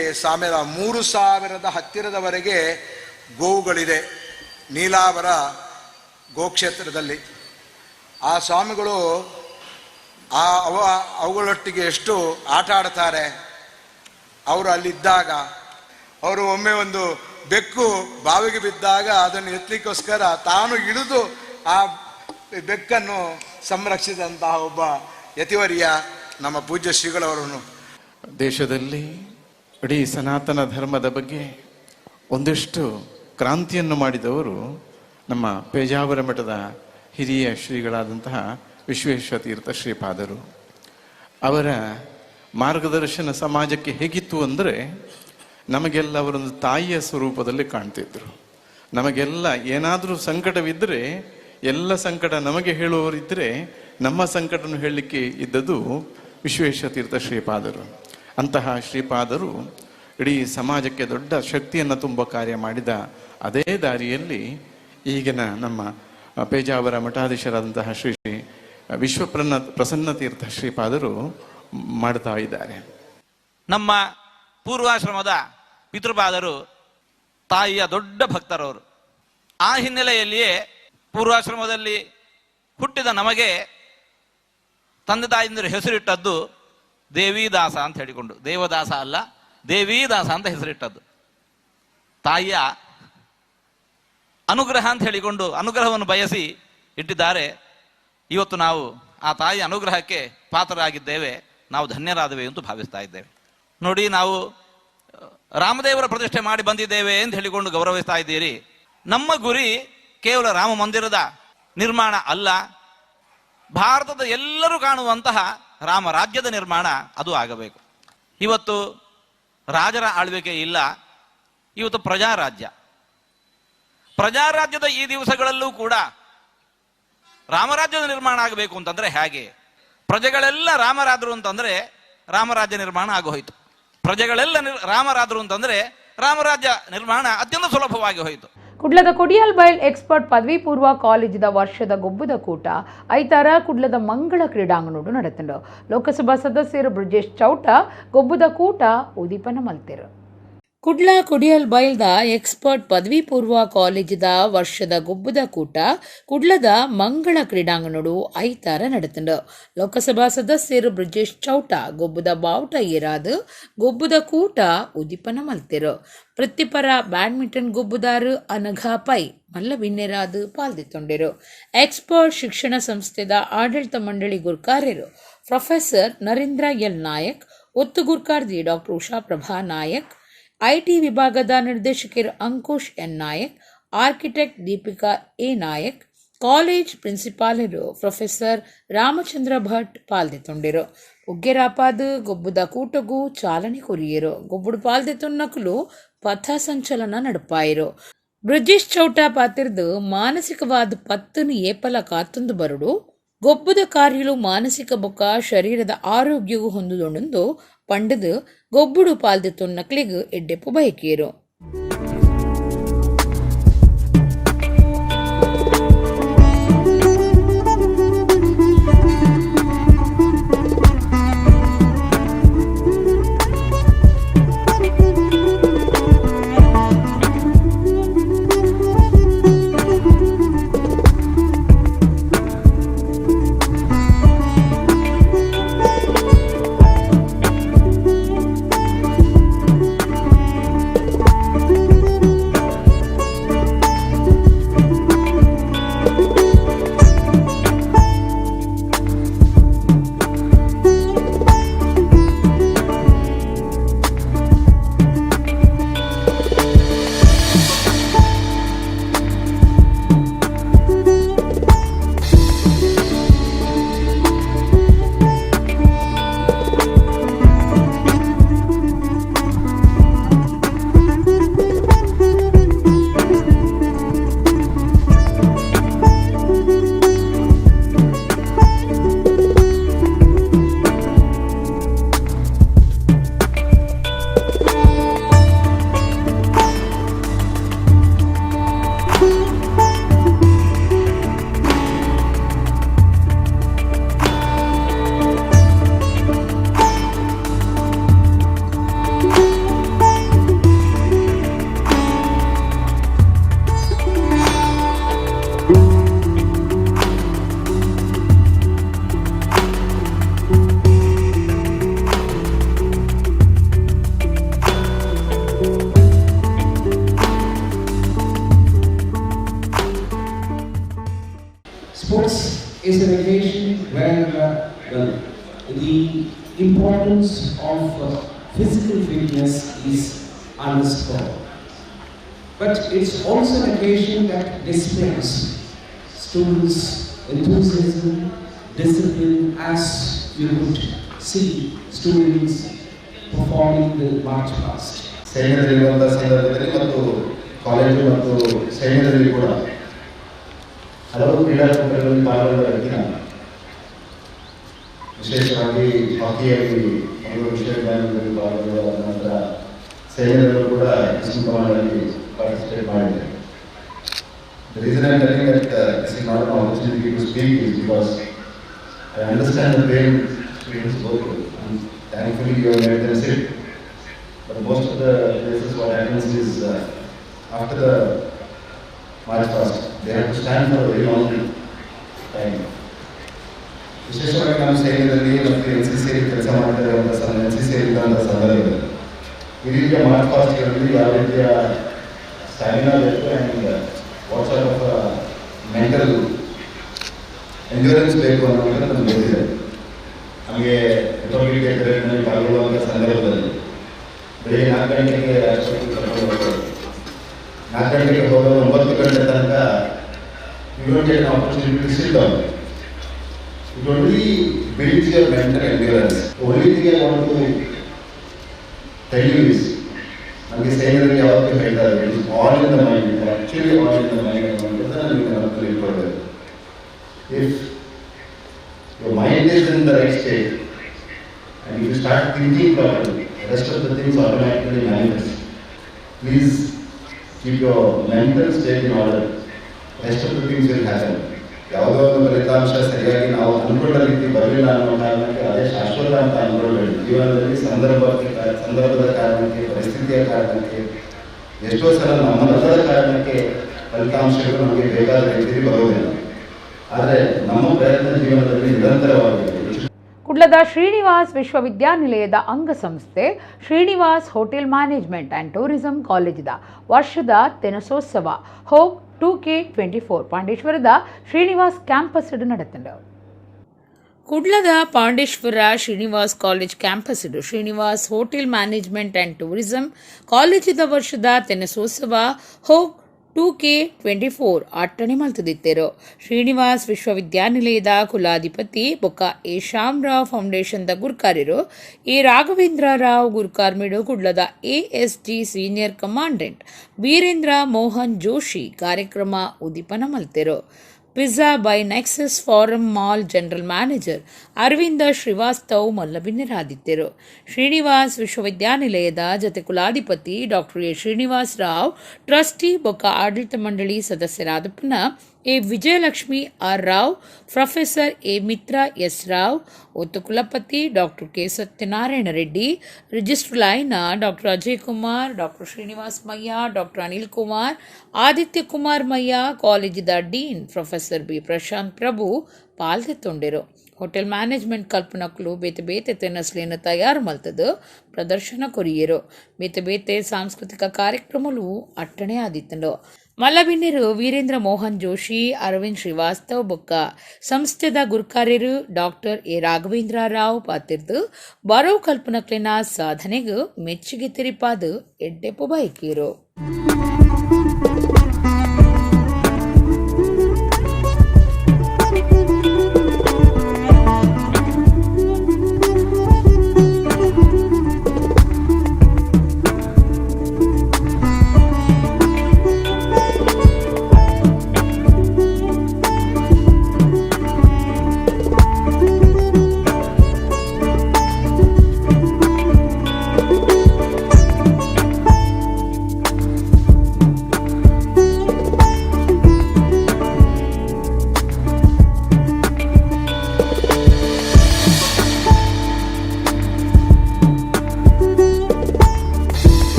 3000 ಹತ್ತಿರದವರೆಗೆ ಗೋವುಗಳಿದೆ ನೀಲಾವರ ಗೋಕ್ಷೇತ್ರದಲ್ಲಿ. ಆ ಸ್ವಾಮಿಗಳು ಅವುಗಳೊಟ್ಟಿಗೆ ಎಷ್ಟು ಆಟ ಆಡ್ತಾರೆ. ಅವರು ಅಲ್ಲಿದ್ದಾಗ ಅವರು ಒಮ್ಮೆ ಒಂದು ಬೆಕ್ಕು ಬಾವಿಗೆ ಬಿದ್ದಾಗ ಅದನ್ನು ಎತ್ತಲಿಕ್ಕೋಸ್ಕರ ತಾನು ಇಳಿದು ಆ ಬೆಕ್ಕನ್ನು ಸಂರಕ್ಷಿಸಿದಂತಹ ಒಬ್ಬ ಯತಿವರ್ಯ ನಮ್ಮ ಪೂಜ್ಯ ಶ್ರೀಗಳವರನ್ನು. ದೇಶದಲ್ಲಿ ಇಡೀ ಸನಾತನ ಧರ್ಮದ ಬಗ್ಗೆ ಒಂದಿಷ್ಟು ಕ್ರಾಂತಿಯನ್ನು ಮಾಡಿದವರು ನಮ್ಮ ಪೇಜಾವರ ಮಠದ ಹಿರಿಯ ಶ್ರೀಗಳಾದಂತಹ ವಿಶ್ವೇಶ್ವರ ತೀರ್ಥ ಶ್ರೀಪಾದರು. ಅವರ ಮಾರ್ಗದರ್ಶನ ಸಮಾಜಕ್ಕೆ ಹೇಗಿತ್ತು ಅಂದರೆ ನಮಗೆಲ್ಲ ಅವರೊಂದು ತಾಯಿಯ ಸ್ವರೂಪದಲ್ಲಿ ಕಾಣ್ತಿದ್ರು. ನಮಗೆಲ್ಲ ಏನಾದರೂ ಸಂಕಟವಿದ್ದರೆ ಎಲ್ಲ ಸಂಕಟ ನಮಗೆ ಹೇಳುವವರಿದ್ದರೆ ನಮ್ಮ ಸಂಕಟವನ್ನು ಹೇಳಲಿಕ್ಕೆ ಇದ್ದದ್ದು ವಿಶ್ವೇಶ್ವರ ತೀರ್ಥ ಶ್ರೀಪಾದರು. ಅಂತಹ ಶ್ರೀಪಾದರು ಇಡೀ ಸಮಾಜಕ್ಕೆ ದೊಡ್ಡ ಶಕ್ತಿಯನ್ನು ತುಂಬ ಕಾರ್ಯ ಮಾಡಿದ ಅದೇ ದಾರಿಯಲ್ಲಿ ಈಗಿನ ನಮ್ಮ ಪೇಜಾವರ ಮಠಾಧೀಶರಾದಂತಹ ಶ್ರೀ ಪ್ರಸನ್ನ ತೀರ್ಥ ಶ್ರೀಪಾದರು ಮಾಡ್ತಾ ಇದ್ದಾರೆ. ನಮ್ಮ ಪೂರ್ವಾಶ್ರಮದ ಪಿತೃಪಾದರು ತಾಯಿಯ ದೊಡ್ಡ ಭಕ್ತರವರು. ಆ ಹಿನ್ನೆಲೆಯಲ್ಲಿಯೇ ಪೂರ್ವಾಶ್ರಮದಲ್ಲಿ ಹುಟ್ಟಿದ ನಮಗೆ ತಂದೆ ತಾಯಿಂದರು ಹೆಸರಿಟ್ಟದ್ದು ದೇವಿದಾಸ ಅಂತ ಹೇಳಿಕೊಂಡು. ದೇವದಾಸ ಅಲ್ಲ, ದೇವಿದಾಸ ಅಂತ ಹೆಸರಿಟ್ಟದ್ದು. ತಾಯಿಯ ಅನುಗ್ರಹ ಅಂತ ಹೇಳಿಕೊಂಡು ಅನುಗ್ರಹವನ್ನು ಬಯಸಿ ಇಟ್ಟಿದ್ದಾರೆ. ಇವತ್ತು ನಾವು ಆ ತಾಯಿಯ ಅನುಗ್ರಹಕ್ಕೆ ಪಾತ್ರರಾಗಿದ್ದೇವೆ, ನಾವು ಧನ್ಯರಾದವೆ ಎಂದು ಭಾವಿಸ್ತಾ ಇದ್ದೇವೆ. ನೋಡಿ, ನಾವು ರಾಮದೇವರ ಪ್ರತಿಷ್ಠೆ ಮಾಡಿ ಬಂದಿದ್ದೇವೆ ಎಂದು ಹೇಳಿಕೊಂಡು ಗೌರವಿಸ್ತಾ ಇದ್ದೀರಿ. ನಮ್ಮ ಗುರಿ ಕೇವಲ ರಾಮ ಮಂದಿರದ ನಿರ್ಮಾಣ ಅಲ್ಲ, ಭಾರತದ ಎಲ್ಲರೂ ಕಾಣುವಂತಹ ರಾಮ ರಾಜ್ಯದ ನಿರ್ಮಾಣ ಅದು ಆಗಬೇಕು. ಇವತ್ತು ರಾಜರ ಆಳ್ವಿಕೆ ಇಲ್ಲ, ಇವತ್ತು ಪ್ರಜಾರಾಜ್ಯ. ಪ್ರಜಾರಾಜ್ಯದ ಈ ದಿವಸಗಳಲ್ಲೂ ಕೂಡ ರಾಮರಾಜ್ಯದ ನಿರ್ಮಾಣ ಆಗಬೇಕು ಅಂತಂದ್ರೆ ಹೇಗೆ? ಪ್ರಜೆಗಳೆಲ್ಲ ರಾಮರಾದ್ರು ಅಂತಂದ್ರೆ ರಾಮರಾಜ್ಯ ನಿರ್ಮಾಣ ಆಗೋಯ್ತು. ಪ್ರಜೆಗಳೆಲ್ಲ ರಾಮರಾದ್ರು ಅಂತಂದ್ರೆ ರಾಮರಾಜ್ಯ ನಿರ್ಮಾಣ ಅತ್ಯಂತ ಸುಲಭವಾಗಿ ಹೋಯಿತು. ಕುಡ್ಲದ ಕೊಡಿಯಲ್ ಬೈಲ್ ಎಕ್ಸ್ಪರ್ಟ್ ಪದವಿ ಪೂರ್ವ ಕಾಲೇಜಿದ ವರ್ಷದ ಗೊಬ್ಬುದ ಕೂಟ ಐತಾರ ಕುಡ್ಲದ ಮಂಗಳ ಕ್ರೀಡಾಂಗಣಡು ನಡೆತಂಡು. ಲೋಕಸಭಾ ಸದಸ್ಯರು ಬ್ರಿಜೇಶ್ ಚೌಟ ಗೊಬ್ಬುದ ಕೂಟ ಉದೀಪನ ಮಲ್ತಿರು. ಕುಡ್ಲ ಕೊಡಿಯಲ್ ಬೈಲ್ದ ಎಕ್ಸ್ಪರ್ಟ್ ಪದವಿ ಪೂರ್ವ ಕಾಲೇಜಿದ ವರ್ಷದ ಗೊಬ್ಬುದ ಕೂಟ ಕುಡ್ಲದ ಮಂಗಳ ಕ್ರೀಡಾಂಗಣಡು ಐತಾರ ನಡೆತಂಡು. ಲೋಕಸಭಾ ಸದಸ್ಯರು ಬ್ರಿಜೇಶ್ ಚೌಟ ಗೊಬ್ಬುದ ಬಾವುಟ ಏರಾದು ಗೊಬ್ಬುದ ಕೂಟ ಉದೀಪನ ಮಲ್ತಿರು. ವೃತ್ತಿಪರ ಬ್ಯಾಡ್ಮಿಂಟನ್ ಗೊಬ್ಬುದಾರು ಅನಘಾ ಪೈ ಮಲ್ಲ ವಿನ್ನೆರಾದು ಪಾಲ್ದಿತ್ತೊಂಡಿರು. ಎಕ್ಸ್ಪರ್ಟ್ ಶಿಕ್ಷಣ ಸಂಸ್ಥೆದ ಆಡಳಿತ ಮಂಡಳಿ ಗುರ್ಕಾರ್ಯರು ಪ್ರೊಫೆಸರ್ ನರೇಂದ್ರ ಎಲ್ ನಾಯಕ್, ಒತ್ತು ಗುರ್ಕಾರ್ದಿ ಡಾಕ್ಟರ್ ಉಷಾ ಪ್ರಭಾ ನಾಯಕ್, ಐಟಿ ವಿಭಾಗದ ನಿರ್ದೇಶಕರು Ankush N Nayak, architect Deepika A Nayak, college ಪ್ರಿನ್ಸಿಪಾಲರು ಪ್ರೊಫೆಸರ್ ರಾಮಚಂದ್ರ ಭಟ್ ಪಾಲ್ದೆತೊಂಡಿರು. ಉಗ್ಗೆರಾಪಾದು ಗೊಬ್ಬುದ ಕೂಟಗೂ ಚಾಲನೆ ಕೊರಿಯರು. ಗೊಬ್ಬುಡು ಪಾಲ್ದೆತೊನ್ನಕಲು ಪಥ ಸಂಚಲನ ನಡಪಾಯಿರು. ಬ್ರಿಜೇಶ್ ಚೌಟ ಪಾತಿರ್ದು ಮಾನಸಿಕವಾದ ಪತ್ತನು ಏಪಲ ಕಾತೊಂದು ಬರುಡು ಗೊಬ್ಬುದ ಕಾರ್ಯಲು ಮಾನಸಿಕ ಬೊಕ್ಕ ಶರೀರದ ಆರೋಗ್ಯವು ಹೊಂದುದೊಂದು ಪಂಡದು ಗೊಬ್ಬುಡು ಪಾಲ್ದೆತೊನ್ನಕ್ಲಿಗ್ ಎಡ್ಡೆಪ್ಪು ಬಯಕೇರು. Sports is a recreation where the importance of physical fitness is underscored. But it's also a recreation that displays students' enthusiasm, discipline, as you would see students performing the march past. ಸೈನ್ಯದಲ್ಲಿರುವಂಥ ಸಂದರ್ಭದಲ್ಲಿ ಮತ್ತು college ಮತ್ತು ಸೈನ್ಯದಲ್ಲಿ ಕೂಡ ಹಲವು ಕ್ರೀಡಾಕೂಟಗಳಲ್ಲಿ ಪಾಲ್ಗೊಳ್ಳುವ ವ್ಯಕ್ತಿ ನಾನು. ವಿಶೇಷವಾಗಿ ಹಾಕಿಯಲ್ಲಿ ಮಂಗಳೂರು ವಿಶ್ವವಿದ್ಯಾಲಯದಲ್ಲಿ ಪಾಲ್ಗೊಳ್ಳುವ ನಂತರ ಸೈನ್ಯದಲ್ಲೂ ಕೂಡ ಡಿಸ್ಟ್ರಿಕ್ಟ್ ಕಮಾಂಡಲ್ಲಿ ಪಾರ್ಟಿಸಿಪೇಟ್ ಮಾಡಿದ್ದೆ. The reason I am telling that this is not an opportunity to speak is because I understand the pain students go through, and thankfully you have made them sit. But most of the places what happens is after the march past, they have to stand for a very long time. ವಿಶೇಷವಾಗಿ ನಾನು ಸೈನ್ಯದಲ್ಲಿ ಮತ್ತು NCC ಕೆಲಸ ಮಾಡ್ತಾ ಇರುವಂಥ NCC ಇದ್ದಂಥ ಸಂದರ್ಭದಲ್ಲಿ ಈ ರೀತಿಯ ಮಾರ್ಚ್ ಪಾಸ್ಟ್ಗಳಲ್ಲಿ ಯಾವ ರೀತಿಯ ಸ್ಟ್ಯಾಮಿನಾ ಬೇಕು and what sort of mental endurance ಬೇಕು ಅನ್ನೋದನ್ನು ನಮ್ಗೆ ಗೊತ್ತಿದೆ. ನಮಗೆ ರಿಪಬ್ಲಿಕ್ ಡೇ ಪರೇಡ್ನಲ್ಲಿ ಪಾಲ್ಗೊಳ್ಳುವಂಥ ಸಂದರ್ಭದಲ್ಲಿ ಬೆಳಿಗ್ಗೆ 4 ಗಂಟೆಗೆ ರಾಷ್ಟ್ರಪತಿ ಕರ್ಕೊಂಡು ಹೋಗೋದು. 4 ಗಂಟೆಗೆ ಹೋಗೋದು 9 ಗಂಟೆ ತನಕ you don't get an opportunity to sit down. It only builds your mental endurance. The only thing I want to tell you is, ನಮಗೆ ಸೈನ್ಯದಲ್ಲಿ ಯಾವತ್ತೂ ಹೇಳ್ತಾರೆ, it is all in the mind. It is actually all in the mind ಅನ್ನೋದನ್ನು ನೀವು ನೆನಪು ಇಟ್ಕೊಳ್ಬೇಕು. If your mind is in the right state and you start thinking properly, the rest of the things automatically manifest. Please keep your mental state in order. Rest of the things will happen. ಯಾವುದೋ ಒಂದು ಫಲಿತಾಂಶ ಸರಿಯಾಗಿ ನಾವು ಅಂದ್ಕೊಂಡ ರೀತಿ ಬರಲಿಲ್ಲ ಅನ್ನೋ ಕಾರಣಕ್ಕೆ ಅದೇ ಶಾಶ್ವತ ಅಂತ ಅಂದ್ಕೊಳ್ಬೇಡಿ. ಜೀವನದಲ್ಲಿ ಸಂದರ್ಭದ ಕಾರಣಕ್ಕೆ, ಪರಿಸ್ಥಿತಿಯ ಕಾರಣಕ್ಕೆ, ಎಷ್ಟೋ ಸಲ ನಮ್ಮದಲ್ಲದ ಕಾರಣಕ್ಕೆ ಫಲಿತಾಂಶಗಳು ನಮಗೆ ಬೇಕಾದ ರೀತಿಯಲ್ಲಿ ಬರೋದಿಲ್ಲ. ಆದರೆ ನಮ್ಮ ಪ್ರಯತ್ನ ಜೀವನದಲ್ಲಿ ನಿರಂತರವಾಗಿದೆ. ಕುಡ್ಲದ ಶ್ರೀನಿವಾಸ್ ವಿಶ್ವವಿದ್ಯಾನಿಲಯದ ಅಂಗಸಂಸ್ಥೆ Srinivas hotel management and tourism ಕಾಲೇಜಿದ ವರ್ಷದ ತೆನಸೋತ್ಸವ ಹೋಗ್ 2K24 ಪಾಂಡೇಶ್ವರದ ಶ್ರೀನಿವಾಸ್ ಕ್ಯಾಂಪಸ್ ನಡೆತಂಡು. ಕುಡ್ಲದ Pandeshwar Srinivas college campus Srinivas hotel management and tourism ಕಾಲೇಜಿದ ವರ್ಷದ ತೆನಸೋತ್ಸವ ಹೋಗ್ 2K24 ಆಟಣೆ ಮಲ್ತದಿತ್ತೇರು. ಶ್ರೀನಿವಾಸ್ ವಿಶ್ವವಿದ್ಯಾನಿಲಯದ ಕುಲಾಧಿಪತಿ ಬೊಕ್ಕ ಎ ಶ್ಯಾಮರಾವ್ ಫೌಂಡೇಶನ್ದ ಗುರ್ಕಾರ್ಯರು ಎ ರಾಘವೇಂದ್ರ ರಾವ್ ಗುರ್ಕಾರ್ಮಿಡು ಕುಡ್ಲದ ASG senior commandant Virendra Mohan Joshi ಕಾರ್ಯಕ್ರಮ ಉದ್ದೀಪನ ಮಲ್ತೆರು. Pizza by Nexus Forum mall general manager Arvind Srivastav ಮಲ್ಲಭಿನ್ನರಾದಿದ್ದರು. ಶ್ರೀನಿವಾಸ್ ವಿಶ್ವವಿದ್ಯಾನಿಲಯದ ಜತೆ ಕುಲಾಧಿಪತಿ doctor A Srinivas Rao, trustee ಬೊಕ್ಕ ಆಡಳಿತ ಮಂಡಳಿ ಸದಸ್ಯರಾದ A Vijayalakshmi R Rao, professor A Mitra S Rao, ಒತ್ತು ಕುಲಪತಿ doctor K Satyanarayana Reddy, registrar ಲೈನ doctor Ajay Kumar, doctor Srinivas Mayya, doctor Anil Kumar, Aditya Kumar Mayya, ಕಾಲೇಜಿದ dean professor B Prashant Prabhu ಪಾಲ್ದೆತ್ತೊಂಡಿರು. ಹೋಟೆಲ್ ಮ್ಯಾನೇಜ್ಮೆಂಟ್ ಕಲ್ಪನಕ್ಕಲು ಬೇತೆ ಬೇತೆ ತೆನಸ್ಲೇನು ತಯಾರು ಮಲ್ತದು ಪ್ರದರ್ಶನ ಕೊರಿಯರು. ಬೇತೆ ಬೇತೆ ಸಾಂಸ್ಕೃತಿಕ ಕಾರ್ಯಕ್ರಮಗಳು ಅಟ್ಟಣೆ ಆದಿತ್ತಂಡು. ಮಲ್ಲಭಿನ್ಯರು ವೀರೇಂದ್ರ ಮೋಹನ್ ಜೋಶಿ, ಅರವಿಂದ್ ಶ್ರೀವಾಸ್ತವ್ ಬೊಕ್ಕ ಸಂಸ್ಥೆದ ಗುರ್ಕಾರ್ಯರು ಡಾಕ್ಟರ್ ಎ ರಾಘವೇಂದ್ರ ರಾವ್ ಪಾತಿರ್ದು ಬರೋ ಕಲ್ಪನಕ್ಲಿನ ಸಾಧನೆಗೂ ಮೆಚ್ಚುಗೆ ತೆರಿಪಾದು ಎಡ್ಡೆಪ್ಪು ಬಯಕೀರು.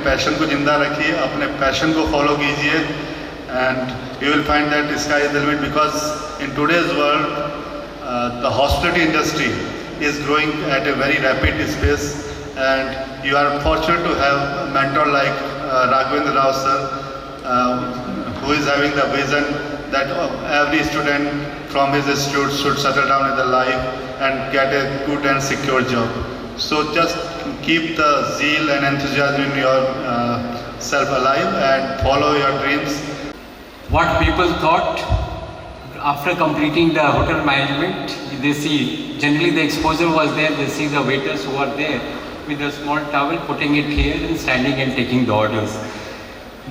पैशन को जिंदा रखिए, अपने पैशन को फॉलो कीजिए and you will find that the sky is the limit, because in today's world the hospitality industry is growing at a very rapid pace, and you are fortunate to have a mentor like Raghavendra Rao sir, who is having the vision that every student from his institute should settle down in their life and get a good and secure job. So just keep the zeal and enthusiasm in your self alive and follow your dreams. What people thought after completing the hotel management, they see generally the exposure was there. They see the waiters who are there with a small towel, putting it here and standing and taking the orders.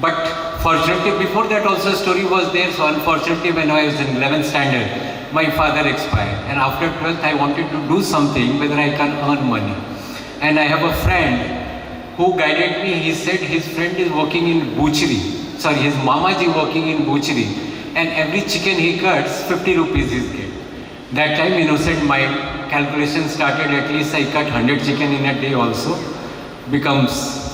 But fortunately, before that also story was there. So unfortunately, when I was in 11th standard, my father expired, and after 12th I wanted to do something whether I can earn money. And I have a friend who guided me. He said his friend is working in butchery, his mamaji working in butchery, and every chicken he cuts, 50 rupees he get. That time innocent mind, calculation started, at least I cut 100 chicken in a day also, becomes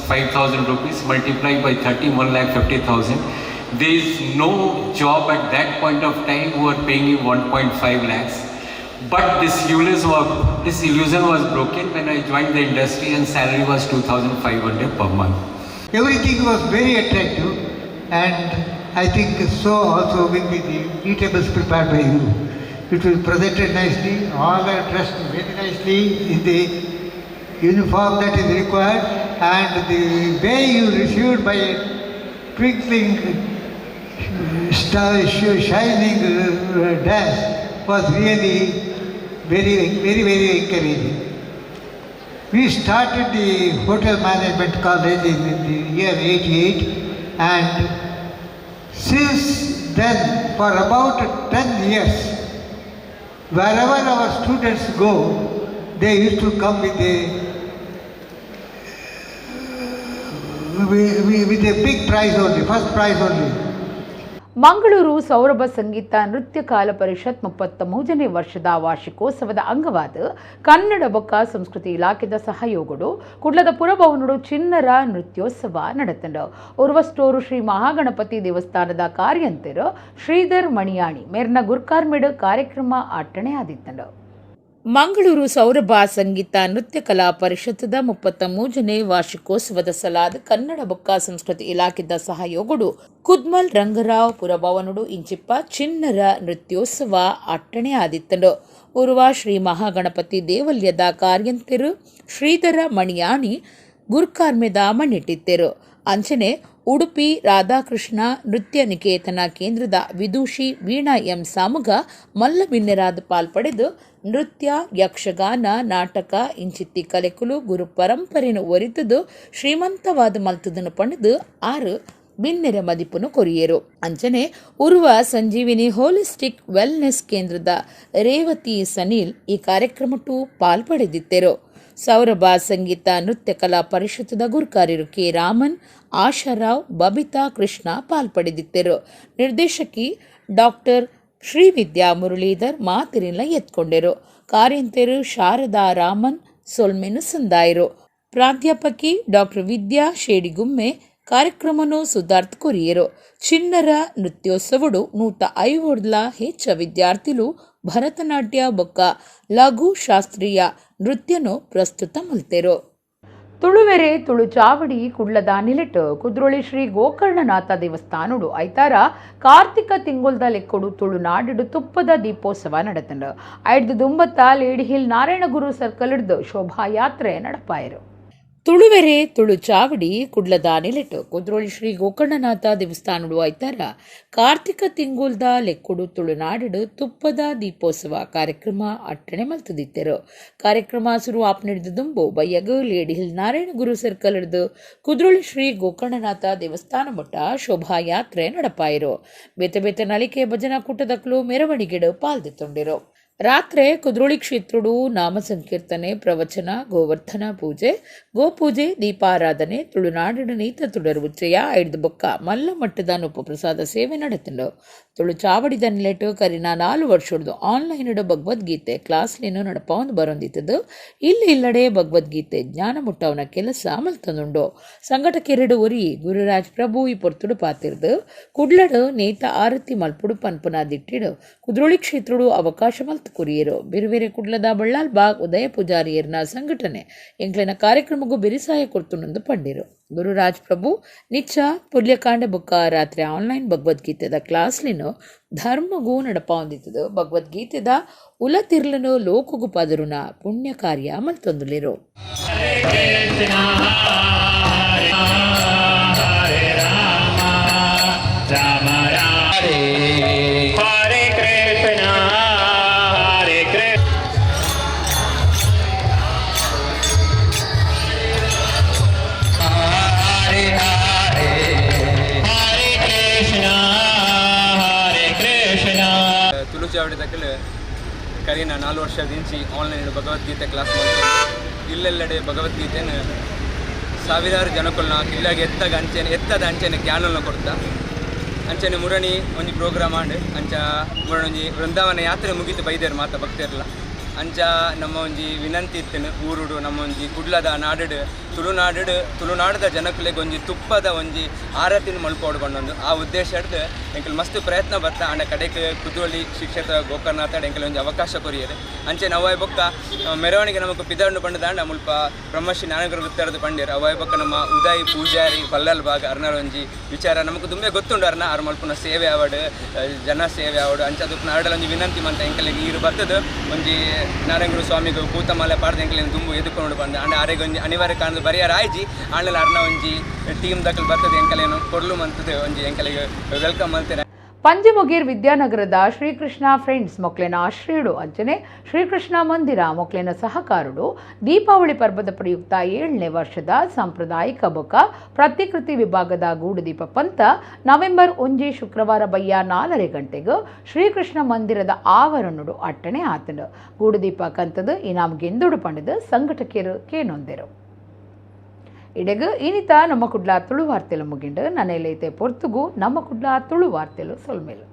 5,000 rupees, multiplied by 30, 1,50,000. There is no job at that point of time who are paying you 1.5 lakhs. But this illusion was broken when I joined the industry and salary was 2,500 per month. Everything was very attractive, and I think so also will be the eatables prepared by you. It will be presented nicely, all are dressed very nicely in the uniform that is required, and the way you received by a twinkling, shining dash was really very, very, very encouraging. We started the hotel management college in the year 88, and since then, for about 10 years, wherever our students go, they used to come with a big prize only, first prize only. Mangaluru ಸೌರಭ ಸಂಗೀತ ನೃತ್ಯ ಕಾಲ ಪರಿಷತ್ 33ನೇ ವರ್ಷದ ವಾರ್ಷಿಕೋತ್ಸವದ ಅಂಗವಾದ ಕನ್ನಡ ಬೊಕ್ಕ ಸಂಸ್ಕೃತಿ ಇಲಾಖೆದ ಸಹಯೋಗಡು ಕುಡ್ಲದ ಪುರಭವನಡು ಚಿನ್ನರ ನೃತ್ಯೋತ್ಸವ ನಡೆತಂಡು ಉರ್ವಸ್ಟೋರು ಶ್ರೀ ಮಹಾಗಣಪತಿ ದೇವಸ್ಥಾನದ ಕಾರ್ಯಂತರು ಶ್ರೀಧರ್ ಮಣಿಯಾಣಿ ಮೇರ್ನ ಗುರ್ಕಾರ್ಮೆಡ್ ಕಾರ್ಯಕ್ರಮ ಆಟಣೆ ಆದಿತ್ತಂಡು. ಮಂಗಳೂರು ಸೌರಭ ಸಂಗೀತ ನೃತ್ಯ ಕಲಾ ಪರಿಷತ್ತದ 33ನೇ ವಾರ್ಷಿಕೋತ್ಸವದ ಸಲಾದ ಕನ್ನಡ ಬೊಕ್ಕ ಸಂಸ್ಕೃತಿ ಇಲಾಖೆದ ಸಹಯೋಗಡು ಕುದ್ಮಲ್ ರಂಗರಾವ್ ಪುರಭವನಡು ಇಂಚಿಪ್ಪ ಚಿನ್ನರ ನೃತ್ಯೋತ್ಸವ ಅಟ್ಟಣೆ ಆದಿತ್ತಂಡು. ಉರ್ವ ಶ್ರೀ ಮಹಾಗಣಪತಿ ದೇವಲ್ಯದ ಕಾರ್ಯಂತರು ಶ್ರೀಧರ ಮಣಿಯಾಣಿ ಗುರ್ಕಾರ್ಮೆದ ಮಣ್ಣಿಟ್ಟಿದ್ದರು. ಅಂಚನೆ ಉಡುಪಿ ರಾಧಾಕೃಷ್ಣ ನೃತ್ಯ ನಿಕೇತನ ಕೇಂದ್ರದ ವಿದೂಷಿ ವೀಣಾ ಎಂ ಸಾಮುಗ ಮಲ್ಲ ಬಿನ್ನೆರಾದ ಪಾಲ್ಪಡೆದು ನೃತ್ಯ ಯಕ್ಷಗಾನ ನಾಟಕ ಇಂಚಿತ್ತಿ ಕಲೆಕುಲು ಗುರು ಪರಂಪರೆಯನ್ನು ಒರಿತದು ಶ್ರೀಮಂತವಾದ ಮಲ್ತದನ್ನು ಪಡೆದು 6 ಬಿನ್ನೆರ ಮದಿಪುನು ಕೊರಿಯರು. ಅಂಚನೆ ಉರ್ವ ಸಂಜೀವಿನಿ ಹೋಲಿಸ್ಟಿಕ್ ವೆಲ್ನೆಸ್ ಕೇಂದ್ರದ ರೇವತಿ ಸನೀಲ್ ಈ ಕಾರ್ಯಕ್ರಮಕ್ಕೂ ಪಾಲ್ಪಡೆದಿದ್ದರು. ಸೌರಭ ಸಂಗೀತ ನೃತ್ಯ ಕಲಾ ಪರಿಷತ್ತದ ಗುರುಕಾರ್ಯರು ಕೆ ರಾಮನ್, ಆಶಾರಾವ್, ಬಬಿತಾ ಕೃಷ್ಣ ಪಾಲ್ಪಡೆದಿದ್ದರು. ನಿರ್ದೇಶಕಿ ಡಾಕ್ಟರ್ ಶ್ರೀವಿದ್ಯಾ ಮುರಳೀಧರ್ ಮಾತಿರಿನ ಎತ್ಕೊಂಡರು. ಕಾರ್ಯಂತರು ಶಾರದಾ ರಾಮನ್ ಸೊಲ್ಮೆನು ಸಂದಾಯರು. ಪ್ರಾಧ್ಯಾಪಕಿ ಡಾಕ್ಟರ್ ವಿದ್ಯಾ ಶೇಡಿಗುಮ್ಮೆ ಕಾರ್ಯಕ್ರಮನು ಸುಧಾರ್ಥ ಕೊರಿಯರು. ಚಿನ್ನರ ನೃತ್ಯೋತ್ಸವಡು 150 ಹೆಚ್ಚ ವಿದ್ಯಾರ್ಥಿಗಳು ಭರತನಾಟ್ಯ ಬೊಕ್ಕ ಲಘು ಶಾಸ್ತ್ರೀಯ ನೃತ್ಯನು ಪ್ರಸ್ತುತ ಮಲ್ತೆರು. ತುಳುವೆರೆ ತುಳು ಚಾವಡಿ ಕುಡ್ಲದ ನಿಲೆಟ್ ಕುದ್ರೋಳಿ ಶ್ರೀ ಗೋಕರ್ಣನಾಥ ದೇವಸ್ಥಾನಡು ಐತಾರ ಕಾರ್ತಿಕ ತಿಂಗೊಲ್ದ ಲೆಕ್ಕೊಡು ತುಳುನಾಡಿಡು ತುಪ್ಪದ ದೀಪೋತ್ಸವ ನಡೆತಂಡು. 5 ಲೇಡಿ ಹಿಲ್ ನಾರಾಯಣಗುರು ಸರ್ಕಲ್ ಹಿಡ್ದು ಶೋಭಾಯಾತ್ರೆ ನಡಪಾಯರು. ತುಳುವೆರೆ ತುಳು ಚಾವಡಿ ಕುಡ್ಲದ ನಿಲೆಟ್ ಕುದ್ರೋಳಿ ಶ್ರೀ ಗೋಕರ್ಣನಾಥ ದೇವಸ್ಥಾನಡು ಐತಾರ ಕಾರ್ತಿಕ ತಿಂಗೊಲ್ದ ಲೆಕ್ಕೊಡು ತುಳುನಾಡಿಡು ತುಪ್ಪದ ದೀಪೋತ್ಸವ ಕಾರ್ಯಕ್ರಮ ಅಟ್ಟಣೆ ಮಲ್ತದಿತ್ತರು. ಕಾರ್ಯಕ್ರಮ ಶುರು ಆಪ್ನಿಡ್ದು ದುಂಬು ಬಯ್ಯಗ ಲೇಡಿ ಹಿಲ್ ನಾರಾಯಣಗುರು ಸರ್ಕಲ್ ಹಿಡ್ದು ಕುದ್ರೋಳಿ ಶ್ರೀ ಗೋಕರ್ಣನಾಥ ದೇವಸ್ಥಾನ ಮಟ್ಟ ಶೋಭಾಯಾತ್ರೆ ನಡಪಾಯರು. ಬೇತೆ ಬೇತೆ ನಲಿಕೆ ಭಜನಾ ಕೂಟದಕ್ಕಲು ಮೆರವಣಿಗೆಡು ಪಾಲ್ದಿತ್ತೊಂಡಿರು. ರಾತ್ರಿ ಕುದ್ರೋಳಿ ಕ್ಷೇತ್ರಡು ನಾಮ ಸಂಕೀರ್ತನೆ, ಪ್ರವಚನ, ಗೋವರ್ಧನ ಪೂಜೆ, ಗೋಪೂಜೆ, ದೀಪಾರಾಧನೆ, ತುಳುನಾಡಿನ ನೀತ ತುಡರುಚ್ಚೆಯ 5 ಬೊಕ್ಕ ಮಲ್ಲ ಮಟ್ಟದ ಉಪಪ್ರಸಾದ ಸೇವೆ ನಡೆತಂಡು. ತುಳು ಚಾವಡಿದ ನಿಲೆಟು ಕರಿನ 4 ವರ್ಷದ್ದು ಆನ್ಲೈನ್ ಭಗವದ್ಗೀತೆ ಕ್ಲಾಸ್ಲೇನು ನಡಪವಂದು ಬರೊಂದಿತ್ತದು. ಇಲ್ಲಡೆ ಭಗವದ್ಗೀತೆ ಜ್ಞಾನ ಮುಟ್ಟವನ ಕೆಲಸ ಮಲ್ತಂದುಂಡು. ಸಂಘಟಕ 2 ಒರಿ ಗುರುರಾಜ್ ಪ್ರಭು ಈ ಪೊರ್ತುಡು ಪಾತಿರ್ದು ಕುಡ್ಲಡು ನೇತ ಆರತಿ ಮಲ್ಪುಡು ಪನ್ಪುನ ದಿಟ್ಟಿಡು ಕುದ್ರೋಳಿ ಕ್ಷೇತ್ರಡು ಅವಕಾಶ ಮಲ್ತ ಕುರಿಯರು. ಬಿರುವೆರೆ ಕುಡ್ಲದ ಬಳ್ಳಾಲ್ ಬಾಗ್ ಉದಯ ಪೂಜಾರಿಯರ್ನ ಸಂಘಟನೆ ಎಂಕ್ಲಿನ ಕಾರ್ಯಕ್ರಮಗೂ ಬಿರಿಸಾಯ ಕೊರ್ತುನೊಂದು ಪಂಡಿರು. ಗುರುರಾಜ್ ಪ್ರಭು ನಿಚ್ಚ ಪುಲ್ಯಕಾಂಡ ಬುಕ್ಕ ರಾತ್ರಿ ಆನ್ಲೈನ್ ಭಗವದ್ಗೀತೆದ ಕ್ಲಾಸ್ಲಿನು ಧರ್ಮಗೂ ನಡಪ ಹೊಂದಿತ್ತದು. ಭಗವದ್ಗೀತೆದ ಉಲತಿರ್ಲನು ಲೋಕಗು ಪದರುನ ಪುಣ್ಯ ಕಾರ್ಯ ಮಲ್ತೊಂದುಲಿರು. ಚಾವಡಿದಕ್ಕಲು ಕರೀನ 4 ವರ್ಷದಿಂಚಿ ಆನ್ಲೈನ್ ಭಗವದ್ಗೀತೆ ಕ್ಲಾಸ್ ಮಾಡ್ತಾರೆ. ಇಲ್ಲೆಲ್ಲೆಡೆ ಭಗವದ್ಗೀತೆನ ಸಾವಿರಾರು ಜನಕ್ಕಲ್ನ ಕಿಲ್ಲಾಗ ಎತ್ತದ ಅಂಚೆನೆ ಜ್ಞಾನನ ಕೊಡ್ತಾ ಅಂಚನೆ ಮುರಣಿ ಒಂಜಿ ಪ್ರೋಗ್ರಾಮ್ ಆಂಡ್ ಅಂಚ ಮುರಣಿ ವೃಂದಾವನ ಯಾತ್ರೆ ಮುಗಿತು ಬೈದೇರು ಮಾತ ಭಕ್ತರ್ಲ ಅಂಚ ನಮ್ಮ ಒಂಜಿ ವಿನಂತಿ ಇತ್ತೇನು ಊರುಡು ನಮ್ಮ ಒಂಜಿ ಕುಡ್ಲದ ನಾಡು ತುಳುನಾಡದ ಜನಕ್ಕಲೆಗೆ ಒಂಜಿ ತುಪ್ಪದ ಒಂಜಿ ಆರತಿನ ಮಲ್ಪೋಡು ಬಂದೊಂದು ಆ ಉದ್ದೇಶ ಹಿಡ್ದು ಎಂಕಲ್ ಮಸ್ತ್ ಪ್ರಯತ್ನ ಬರ್ತಾ ಅಂಡ ಕಡೆಗೆ ಕುದುವಳಿ ಶಿಕ್ಷಕ ಗೋಕರ್ನಾಥ ಎಂಕಲ್ ಒಂಜಿ ಅವಕಾಶ ಕೊರಿಯರು ಅಂಚೆ ಅವಾಯ್ ಬೊಕ್ಕ ಮೆರವಣಿಗೆ ನಮಕ್ ಪಿದಾಂಡು ಬಂಡದಾಂಡ ಮುಲ್ಪ ಬ್ರಹ್ಮಶ್ರೀ ಜ್ಞಾನಗುರು ವೃತ್ತರದು ಬಂದಿರು ಅವಾಯ್ ಬೊಕ್ಕ ನಮ್ಮ ಉದಯ್ ಪೂಜಾರಿ ಬಲ್ಲಲ್ ಬಾಗ ಅರ್ನರ ಒಂಜಿ ವಿಚಾರ ನಮಕ್ ದುಂಬೆ ಗೊತ್ತುಂಡು ಅರ್ನ ಅರ್ ಮಲ್ಪುನ ಸೇವೆ ಆವಡು ಜನ ಸೇವೆ ಆವಡು ಅಂಚ ಅದಕ್ಕೆ ನಾಡಲ ಒಂಜಿ ವಿನಂತಿ ಮಂತ ಎಂಕಲಿಗೆ ಈರು ಬರ್ತದ ಒಂಜಿ ನಾರಾಯಣಗುರು ಸ್ವಾಮಿಗೂ ಕೂತಮಾಲೆ ಪಾಡ್ದು ಎಂಕಲಿನ ದುಂಬು ಎದುಕೊಂಡು ಬಂದ ಅಂಡ ಆರೆಗೆ ಒಂಜಿ ಅನಿವಾರ್ಯ ಕಾರಣದ ಬರಿಯಾರ ಆಯ್ಜಿ ಆಂಡಲ ಅರ್ನ ಒಂಜಿ ಟೀಮ್ ದಕ್ಕಲ್ ಬರ್ತದೆ ಎಂಕಲೇನು ಕೊಡ್ಲು ಮಂತದೆ ಒಂಜಿ ಎಂಕಲಿಗೆ ವೆಲ್ಕಮ್ ಅಂತಾರೆ. ಪಂಜಮುಗೀರ್ ವಿದ್ಯಾನಗರದ ಶ್ರೀಕೃಷ್ಣ ಫ್ರೆಂಡ್ಸ್ ಮೊಕ್ಲೆನ ಆಶ್ರಯುಡು ಅಂಚನೆ ಶ್ರೀಕೃಷ್ಣ ಮಂದಿರ ಮೊಕ್ಲೆನ ಸಹಕಾರುಡು ದೀಪಾವಳಿ ಪರ್ವದ ಪ್ರಯುಕ್ತ 7ನೇ ವರ್ಷದ ಸಾಂಪ್ರದಾಯಿಕ ಬೊಕ ಪ್ರತಿಕೃತಿ ವಿಭಾಗದ ಗೂಡುದೀಪ ಪಂತ ನವೆಂಬರ್ 1 ಶುಕ್ರವಾರ ಬಯ್ಯ 4 ಗಂಟೆಗೆ ಶ್ರೀಕೃಷ್ಣ ಮಂದಿರದ ಆವರಣಡು ಅಟ್ಟಣೆ ಆತನು ಗೂಡುದೀಪ ಕಂತದು ಇನಾಮ್ ಗೆಂದುಡು ಪಂಡದು ಸಂಘಟಕರು ಕೇನೊಂದೆರು. ಇಡೆಗು ಇನಿತ ನಮ್ಮ ಕುಡ್ಲ ತುಳು ವಾರ್ತೆಲು ಮುಗಿಂಡು ನನೆಲೈತೆ ಪೊರ್ತುಗು ನಮ್ಮ ಕುಡ್ಲ ತುಳು ವಾರ್ತೆಲು ಸೊಲ್ಮೇಲು.